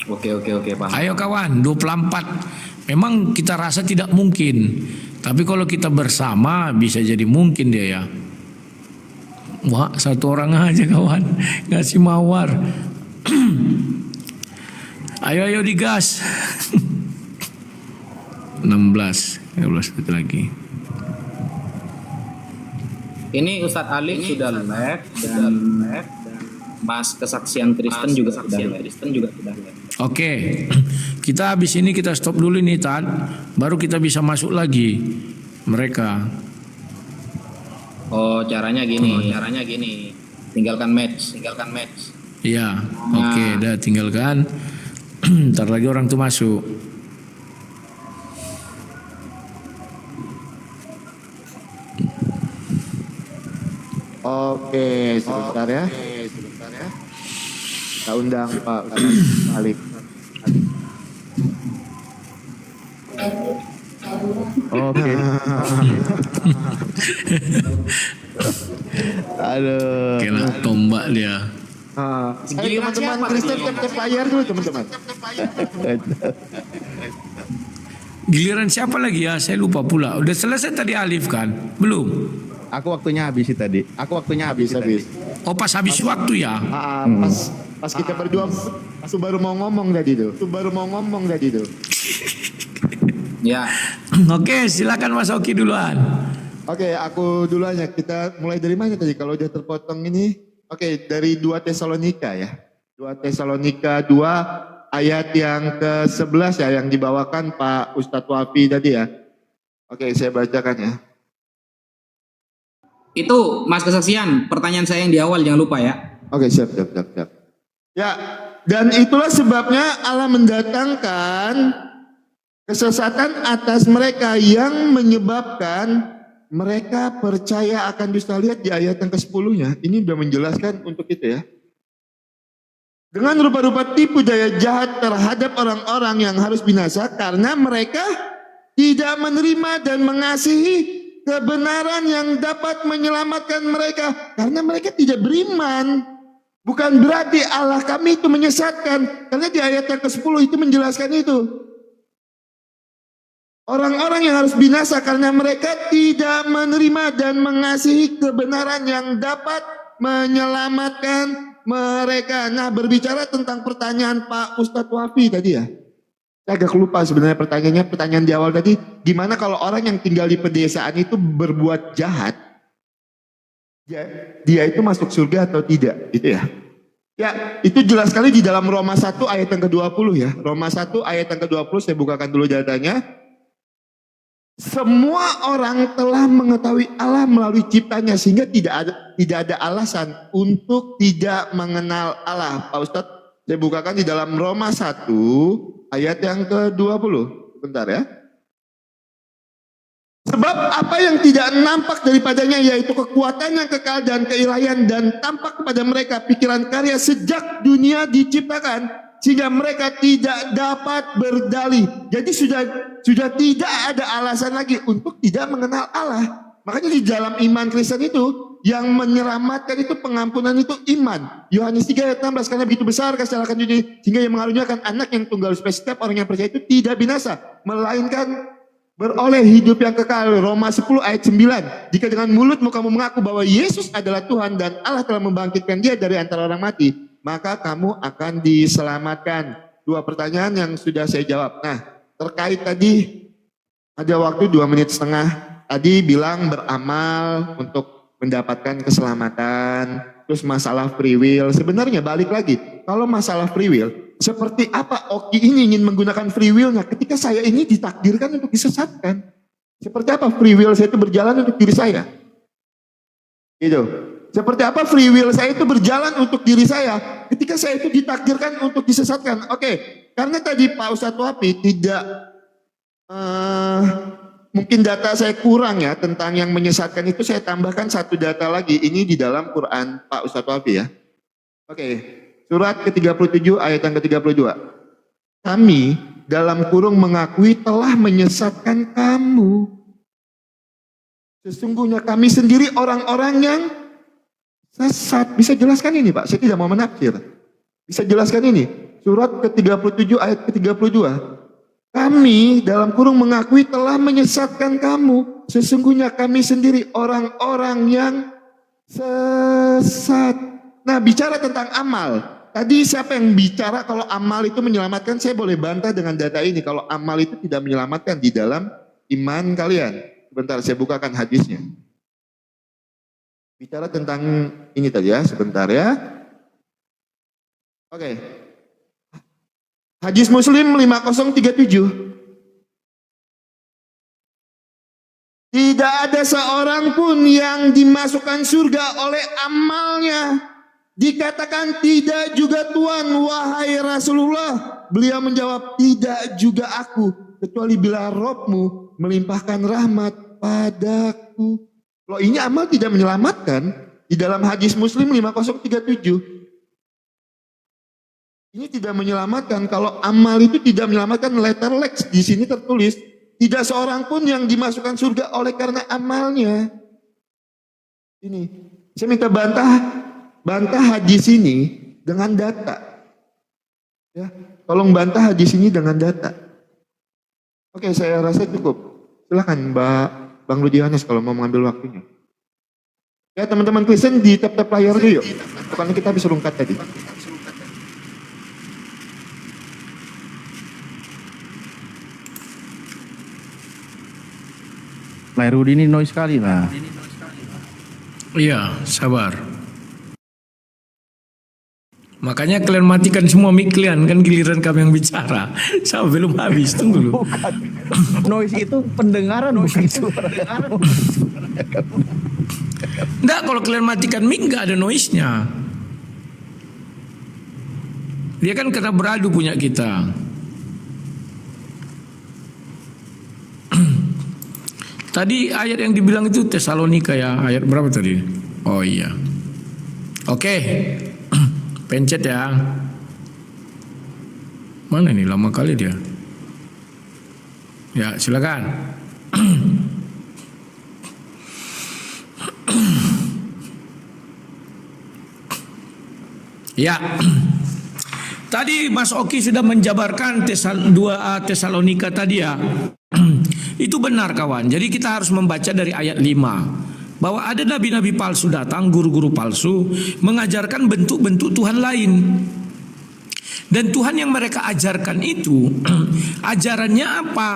Oke, paham. Ayo kawan, 24. Memang kita rasa tidak mungkin. Tapi kalau kita bersama bisa jadi mungkin dia ya. Wah, 1 orang aja kawan ngasih mawar. Ayo digas. 16 satu lagi. Ini Ustadz Alif sudah live dan Mas Kesaksian Kristen juga sudah live. Oke, kita habis ini kita stop dulu nih Tan, baru kita bisa masuk lagi mereka. Oh, caranya gini. Tinggalkan match. Iya, oke, dah tinggalkan. Ntar lagi orang tuh masuk. Oke, sebentar ya. Kita undang Pak Alif. Oke. Aduh. Kena tombak dia. Giliran Teman-teman siapa Kristen nih? tap layar dulu teman-teman. Giliran siapa lagi ya? Saya lupa pula. Udah selesai tadi Alif kan? Belum. Aku waktunya habis tadi. Habis. Oh pas habis waktu ya. Pas kita berdua aku baru mau ngomong tadi tuh. Ya. Oke, silakan Mas Oki duluan. Oke, aku duluan ya. Kita mulai dari mana tadi kalau udah terpotong ini? Oke, dari 2 Tesalonika ya. 2 Tesalonika 2 ayat yang ke-11 ya yang dibawakan Pak Ustadz Wafi tadi ya. Oke, saya bacakan ya. Itu Mas Kesaksian, pertanyaan saya yang di awal jangan lupa ya. Oke, siap. Ya, dan itulah sebabnya Allah mendatangkan kesesatan atas mereka yang menyebabkan mereka percaya akan dusta. Lihat di ayat yang ke-10-nya, ini sudah menjelaskan untuk itu ya. Dengan rupa-rupa tipu daya jahat terhadap orang-orang yang harus binasa karena mereka tidak menerima dan mengasihi kebenaran yang dapat menyelamatkan mereka. Karena mereka tidak beriman. Bukan berarti Allah kami itu menyesatkan. Karena di ayat yang ke-10 itu menjelaskan itu. Orang-orang yang harus binasa karena mereka tidak menerima dan mengasihi kebenaran yang dapat menyelamatkan mereka. Nah, berbicara tentang pertanyaan Pak Ustadz Wafi tadi ya. Saya agak lupa sebenarnya pertanyaan di awal tadi. Gimana kalau orang yang tinggal di pedesaan itu berbuat jahat? Dia itu masuk surga atau tidak? Gitu ya. Ya, itu jelas sekali di dalam Roma 1 ayat yang ke-20 ya. Roma 1 ayat yang ke-20, saya bukakan dulu datanya. Semua orang telah mengetahui Allah melalui ciptanya sehingga tidak ada alasan untuk tidak mengenal Allah. Pak Ustadz, saya bukakan di dalam Roma 1 ayat yang ke-20. Bentar ya. Sebab apa yang tidak nampak daripadanya yaitu kekuatan yang kekal dan keilahian dan tampak kepada mereka pikiran karya sejak dunia diciptakan sehingga mereka tidak dapat berdalih. Jadi sudah tidak ada alasan lagi untuk tidak mengenal Allah. Makanya di dalam iman Kristen itu yang menyelamatkan itu pengampunan itu iman. Yohanes 3 ayat 16, karena begitu besar kasih Allah akan dunia sehingga yang mengaruniakan anak yang tunggal supaya setiap orang yang percaya itu tidak binasa melainkan beroleh hidup yang kekal. Roma 10 ayat 9. Jika dengan mulutmu kamu mengaku bahwa Yesus adalah Tuhan dan Allah telah membangkitkan dia dari antara orang mati, maka kamu akan diselamatkan. Dua pertanyaan yang sudah saya jawab. Nah, terkait tadi ada waktu 2 menit setengah. Tadi bilang beramal untuk mendapatkan keselamatan. Terus masalah free will. Sebenarnya balik lagi. Kalau masalah free will, seperti apa Oki ini ingin menggunakan free will-nya ketika saya ini ditakdirkan untuk disesatkan? Seperti apa free will saya itu berjalan untuk diri saya? Gitu. Seperti apa free will saya itu berjalan untuk diri saya ketika saya itu ditakdirkan untuk disesatkan? Oke, karena tadi Pak Ustadz Wafi tidak mungkin data saya kurang ya tentang yang menyesatkan itu, saya tambahkan satu data lagi. Ini di dalam Quran Pak Ustadz Wafi ya. Oke, surat ke-37 ayat yang ke-32. Kami dalam kurung mengakui telah menyesatkan kamu. Sesungguhnya kami sendiri orang-orang yang sesat. Bisa jelaskan ini Pak? Saya tidak mau menafsir. Bisa jelaskan ini? Surat ke-37 ayat ke-32. Kami dalam kurung mengakui telah menyesatkan kamu. Sesungguhnya kami sendiri orang-orang yang sesat. Nah, bicara tentang amal. Tadi siapa yang bicara kalau amal itu menyelamatkan? Saya boleh bantah dengan data ini. Kalau amal itu tidak menyelamatkan di dalam iman kalian. Sebentar, saya bukakan hadisnya. Bicara tentang ini tadi ya, sebentar ya. Oke. Hadis Muslim 5037. Tidak ada seorang pun yang dimasukkan surga oleh amalnya. Dikatakan tidak juga Tuhan, wahai Rasulullah. Beliau menjawab, tidak juga aku, kecuali bila Robmu melimpahkan rahmat padaku. Loh, ini amal tidak menyelamatkan. Di dalam hadis Muslim 5037. Ini tidak menyelamatkan. Kalau amal itu tidak menyelamatkan, letter lex di sini tertulis, tidak seorang pun yang dimasukkan surga oleh karena amalnya. Ini, saya minta bantah hadis ini dengan data. Ya, tolong bantah hadis ini dengan data. Oke, saya rasa cukup. Silakan Bang Rudi Yohanes kalau mau mengambil waktunya. Ya, teman-teman Kristen di tap-tap layar dulu yuk. Karena kita habis rungkat tadi. Layar Rudi ini noise sekali lah. Iya, sabar. Makanya kalian matikan semua mic kalian, kan giliran kami yang bicara. Saya belum habis, tunggu dulu. Noise itu pendengaran bukan suara. Enggak, kalau kalian matikan mic enggak ada noise-nya. Dia kan karena beradu punya kita. Tadi ayat yang dibilang itu Tesalonika ya, ayat berapa tadi? Oh iya. Oke. Pencet ya. Mana nih, lama kali dia. Ya, silakan. Ya. Tadi Mas Oki sudah menjabarkan 2 Tesalonika tadi ya. Itu benar kawan. Jadi kita harus membaca dari ayat 5 bahwa ada nabi-nabi palsu datang, guru-guru palsu mengajarkan bentuk-bentuk Tuhan lain. Dan Tuhan yang mereka ajarkan itu ajarannya apa?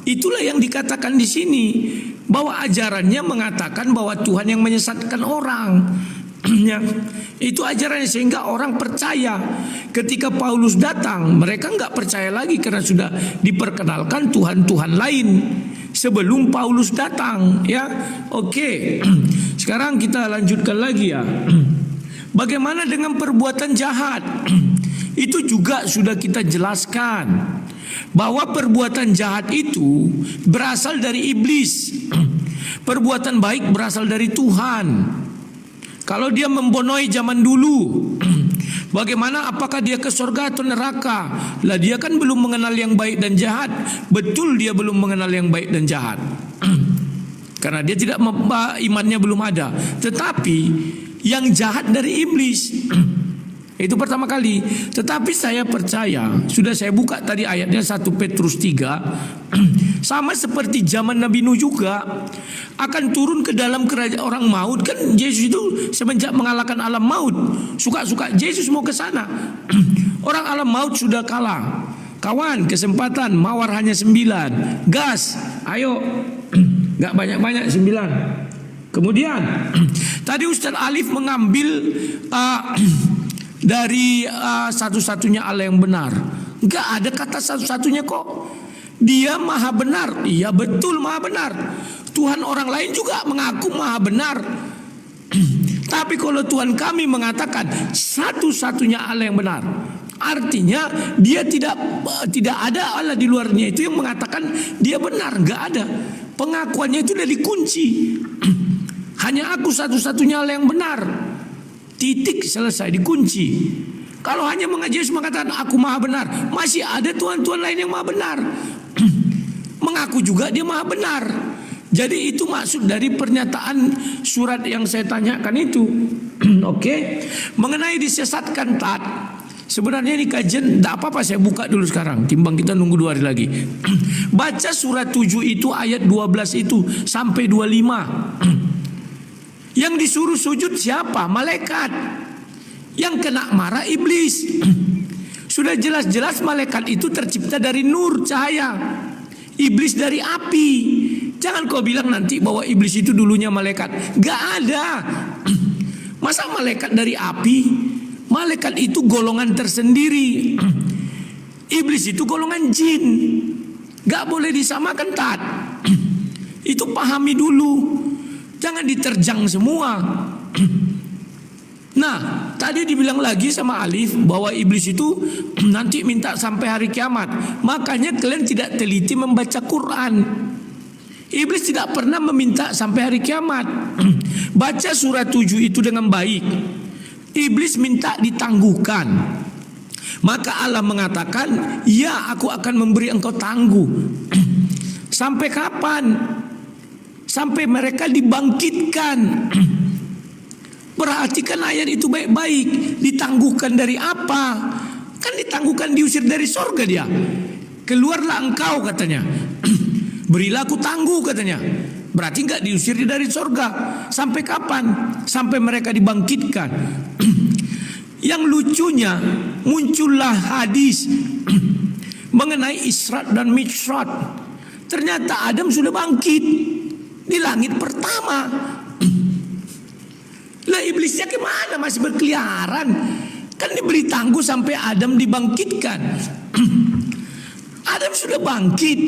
Itulah yang dikatakan di sini bahwa ajarannya mengatakan bahwa Tuhan yang menyesatkan orang. Ya, itu ajarannya sehingga orang percaya. Ketika Paulus datang, mereka nggak percaya lagi karena sudah diperkenalkan Tuhan-Tuhan lain sebelum Paulus datang. Ya, oke. Sekarang kita lanjutkan lagi ya. Bagaimana dengan perbuatan jahat? Itu juga sudah kita jelaskan bahwa perbuatan jahat itu berasal dari iblis. Perbuatan baik berasal dari Tuhan. Kalau dia membonoi zaman dulu, bagaimana, apakah dia ke surga atau neraka? Lah dia kan belum mengenal yang baik dan jahat. Betul, dia belum mengenal yang baik dan jahat. Karena dia tidak, imannya belum ada. Tetapi yang jahat dari iblis. Itu pertama kali. Tetapi saya percaya, sudah saya buka tadi ayatnya 1 Petrus 3, sama seperti zaman Nabi Nuh juga akan turun ke dalam kerajaan orang maut. Kan Yesus itu semenjak mengalahkan alam maut, suka-suka Yesus mau ke sana. Orang alam maut sudah kalah. Kawan, kesempatan, mawar hanya 9. Gas, ayo. Gak banyak-banyak 9. Kemudian tadi Ustaz Alif mengambil dari satu-satunya Allah yang benar. Enggak ada kata satu-satunya kok. Dia maha benar. Iya betul maha benar. Tuhan orang lain juga mengaku maha benar. Tapi kalau Tuhan kami mengatakan satu-satunya Allah yang benar, artinya dia tidak ada Allah di luarnya itu yang mengatakan dia benar. Enggak ada. Pengakuannya itu udah dikunci. Hanya aku satu-satunya Allah yang benar. Titik, selesai, dikunci. Kalau hanya Yesus mengatakan aku maha benar, masih ada Tuhan-Tuhan lain yang maha benar. Mengaku juga dia maha benar. Jadi itu maksud dari pernyataan surat yang saya tanyakan itu. Oke. Mengenai disesatkan tat, sebenarnya ini kajian tidak apa-apa saya buka dulu sekarang, timbang kita nunggu 2 hari lagi. Baca surat 7 itu ayat 12 itu sampai 25. Yang disuruh sujud siapa? Malaikat. Yang kena marah iblis. Sudah jelas-jelas malaikat itu tercipta dari nur, cahaya. Iblis dari api. Jangan kau bilang nanti bahwa iblis itu dulunya malaikat. Gak ada. Masa malaikat dari api? Malaikat itu golongan tersendiri. Iblis itu golongan jin. Gak boleh disamakan tat. Itu pahami dulu. Jangan diterjang semua. Nah, tadi dibilang lagi sama Alif bahwa iblis itu nanti minta sampai hari kiamat. Makanya kalian tidak teliti membaca Quran. Iblis tidak pernah meminta sampai hari kiamat. Baca surat 7 itu dengan baik. Iblis minta ditangguhkan. Maka Allah mengatakan, ya aku akan memberi engkau tangguh. Sampai kapan? Sampai mereka dibangkitkan. Perhatikan ayat itu baik-baik. Ditangguhkan dari apa? Kan ditangguhkan, diusir dari sorga dia. Keluarlah engkau katanya. Berilah aku tangguh katanya. Berarti enggak diusir dari sorga. Sampai kapan? Sampai mereka dibangkitkan. Yang lucunya muncullah hadis mengenai Isra dan Mi'raj. Ternyata Adam sudah bangkit di langit pertama. Lah iblisnya kemana? Masih berkeliaran. Kan diberi tangguh sampai Adam dibangkitkan. Adam sudah bangkit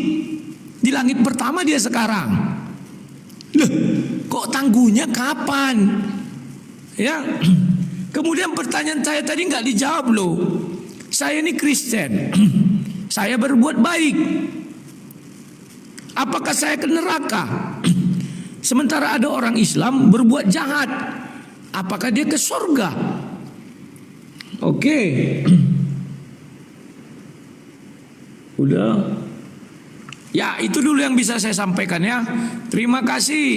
di langit pertama, dia sekarang. Loh, kok tangguhnya kapan? Ya. Kemudian pertanyaan saya tadi nggak dijawab loh. Saya ini Kristen. Saya berbuat baik. Apakah saya ke neraka? Sementara ada orang Islam berbuat jahat. Apakah dia ke surga? Oke. Udah. Ya, itu dulu yang bisa saya sampaikan ya. Terima kasih.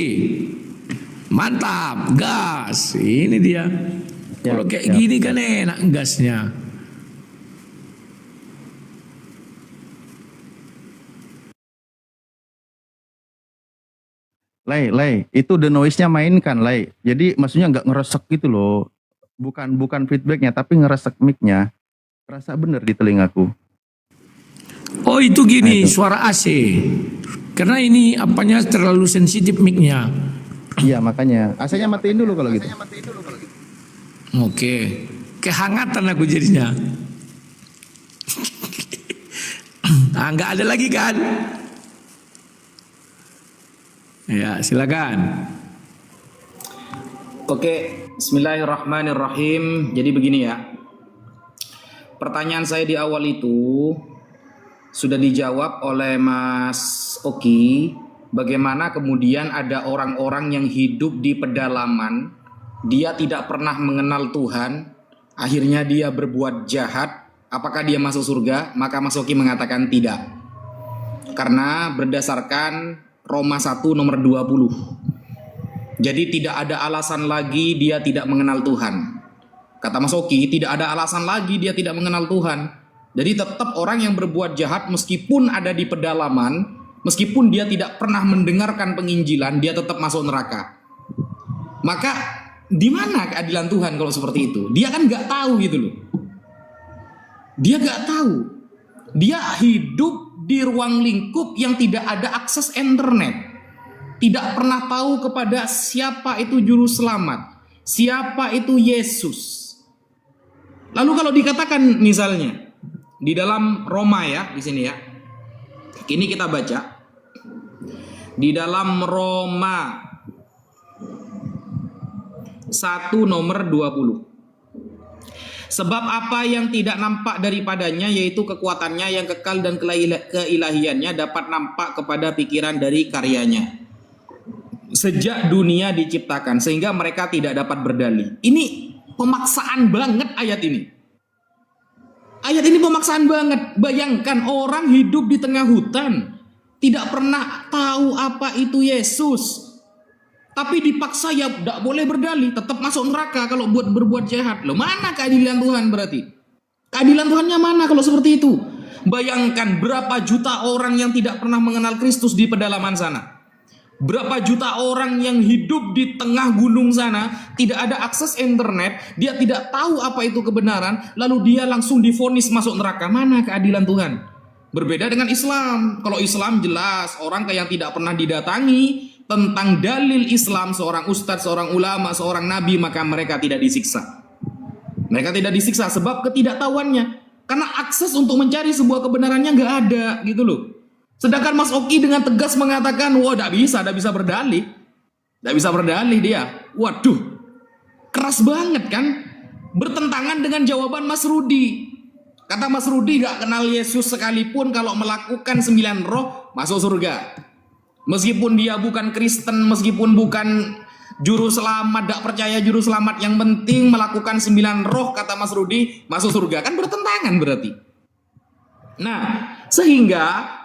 Mantap, gas. Ini dia. Kalau kayak gini kan enak gasnya. Lay, itu the noise-nya mainkan, Lay. Jadi maksudnya nggak ngeresek gitu loh. Bukan feedbacknya, tapi ngeresek mic-nya. Terasa bener di telingaku. Oh itu gini, Nah, itu. suara AC. Karena ini apanya terlalu sensitif mic-nya. Iya makanya. AC-nya matiin dulu kalau gitu. Oke. Kehangatan aku jadinya. Ah, nggak ada lagi kan? Ya, silakan. Oke, bismillahirrahmanirrahim. Jadi begini ya. Pertanyaan saya di awal itu sudah dijawab oleh Mas Oki. Bagaimana kemudian ada orang-orang yang hidup di pedalaman, dia tidak pernah mengenal Tuhan, akhirnya dia berbuat jahat. Apakah dia masuk surga? Maka Mas Oki mengatakan tidak. Karena berdasarkan Roma 1 nomor 20. Jadi tidak ada alasan lagi dia tidak mengenal Tuhan. Kata Mas Oki, tidak ada alasan lagi dia tidak mengenal Tuhan. Jadi tetap orang yang berbuat jahat meskipun ada di pedalaman, meskipun dia tidak pernah mendengarkan penginjilan, dia tetap masuk neraka. Maka di mana keadilan Tuhan kalau seperti itu? Dia kan nggak tahu gitu loh. Dia nggak tahu. Dia hidup di ruang lingkup yang tidak ada akses internet. Tidak pernah tahu kepada siapa itu juru selamat, siapa itu Yesus. Lalu kalau dikatakan misalnya di dalam Roma ya, di sini ya. Ini kita baca. Di dalam Roma 1 nomor 20. Sebab apa yang tidak nampak daripadanya, yaitu kekuatannya yang kekal dan keilahiannya, dapat nampak kepada pikiran dari karyanya sejak dunia diciptakan, sehingga mereka tidak dapat berdalih. Ini pemaksaan banget ayat ini. Ayat ini pemaksaan banget. Bayangkan orang hidup di tengah hutan, tidak pernah tahu apa itu Yesus, tapi dipaksa ya tidak boleh berdalih, tetap masuk neraka kalau berbuat jahat. Loh, mana keadilan Tuhan berarti? Keadilan Tuhannya mana kalau seperti itu? Bayangkan berapa juta orang yang tidak pernah mengenal Kristus di pedalaman sana. Berapa juta orang yang hidup di tengah gunung sana, tidak ada akses internet, dia tidak tahu apa itu kebenaran, lalu dia langsung divonis masuk neraka. Mana keadilan Tuhan? Berbeda dengan Islam. Kalau Islam jelas, orang yang tidak pernah didatangi tentang dalil Islam, seorang ustadz, seorang ulama, seorang nabi, maka mereka tidak disiksa. Mereka tidak disiksa sebab ketidaktahuannya. Karena akses untuk mencari sebuah kebenarannya nggak ada gitu loh. Sedangkan Mas Oki dengan tegas mengatakan, wah tidak bisa berdalih. Tidak bisa berdalih dia. Waduh, keras banget kan? Bertentangan dengan jawaban Mas Rudi. Kata Mas Rudi, gak kenal Yesus sekalipun kalau melakukan 9 roh masuk surga. Meskipun dia bukan Kristen, meskipun bukan juru selamat, gak percaya juru selamat, yang penting melakukan 9 roh, kata Mas Rudi, masuk surga. Kan bertentangan berarti. Nah, sehingga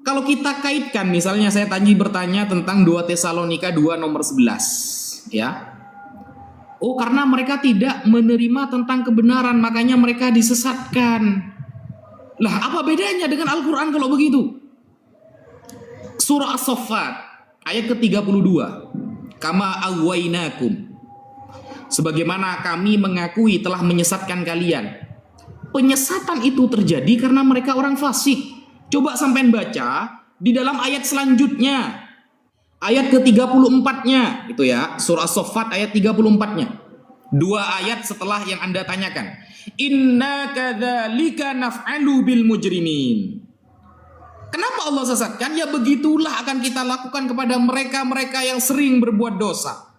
kalau kita kaitkan, misalnya saya bertanya tentang 2 Tesalonika 2 nomor 11, ya. Oh, karena mereka tidak menerima tentang kebenaran, makanya mereka disesatkan. Lah, apa bedanya dengan Al-Quran kalau begitu? Surah As-Saffat ayat ke-32. Kama aghwaynakum. Sebagaimana kami mengakui telah menyesatkan kalian. Penyesatan itu terjadi karena mereka orang fasik. Coba sampean baca di dalam ayat selanjutnya. Ayat ke-34-nya itu ya, surah As-Saffat ayat 34-nya. 2 ayat setelah yang Anda tanyakan. Inna kadzalika naf'alu bil mujrimin. Kenapa Allah sesatkan? Ya begitulah akan kita lakukan kepada mereka-mereka yang sering berbuat dosa.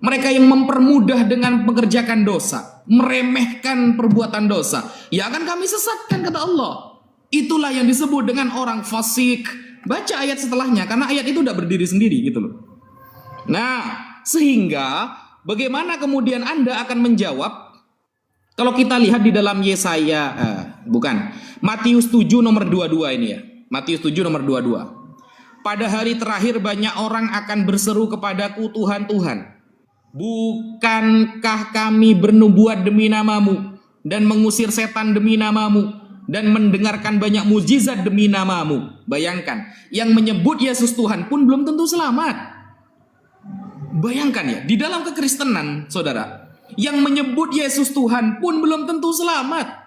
Mereka yang mempermudah dengan mengerjakan dosa, meremehkan perbuatan dosa, ya akan kami sesatkan, kata Allah. Itulah yang disebut dengan orang fasik. Baca ayat setelahnya, karena ayat itu udah berdiri sendiri gitu loh. Nah, sehingga bagaimana kemudian Anda akan menjawab kalau kita lihat di dalam Matius 7 nomor 22 ini ya. Matius 7 nomor 22. Pada hari terakhir banyak orang akan berseru kepadaku, Tuhan, Tuhan, bukankah kami bernubuat demi namamu dan mengusir setan demi namamu dan mendengarkan banyak mujizat demi namamu? Bayangkan, yang menyebut Yesus Tuhan pun belum tentu selamat. Bayangkan ya, di dalam kekristenan, saudara, yang menyebut Yesus Tuhan pun belum tentu selamat.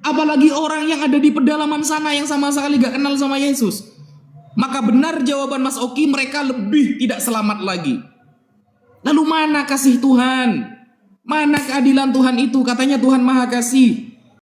Apalagi orang yang ada di pedalaman sana yang sama sekali gak kenal sama Yesus. Maka benar jawaban Mas Oki, mereka lebih tidak selamat lagi. Lalu mana kasih Tuhan? Mana keadilan Tuhan itu? Katanya Tuhan Maha Kasih.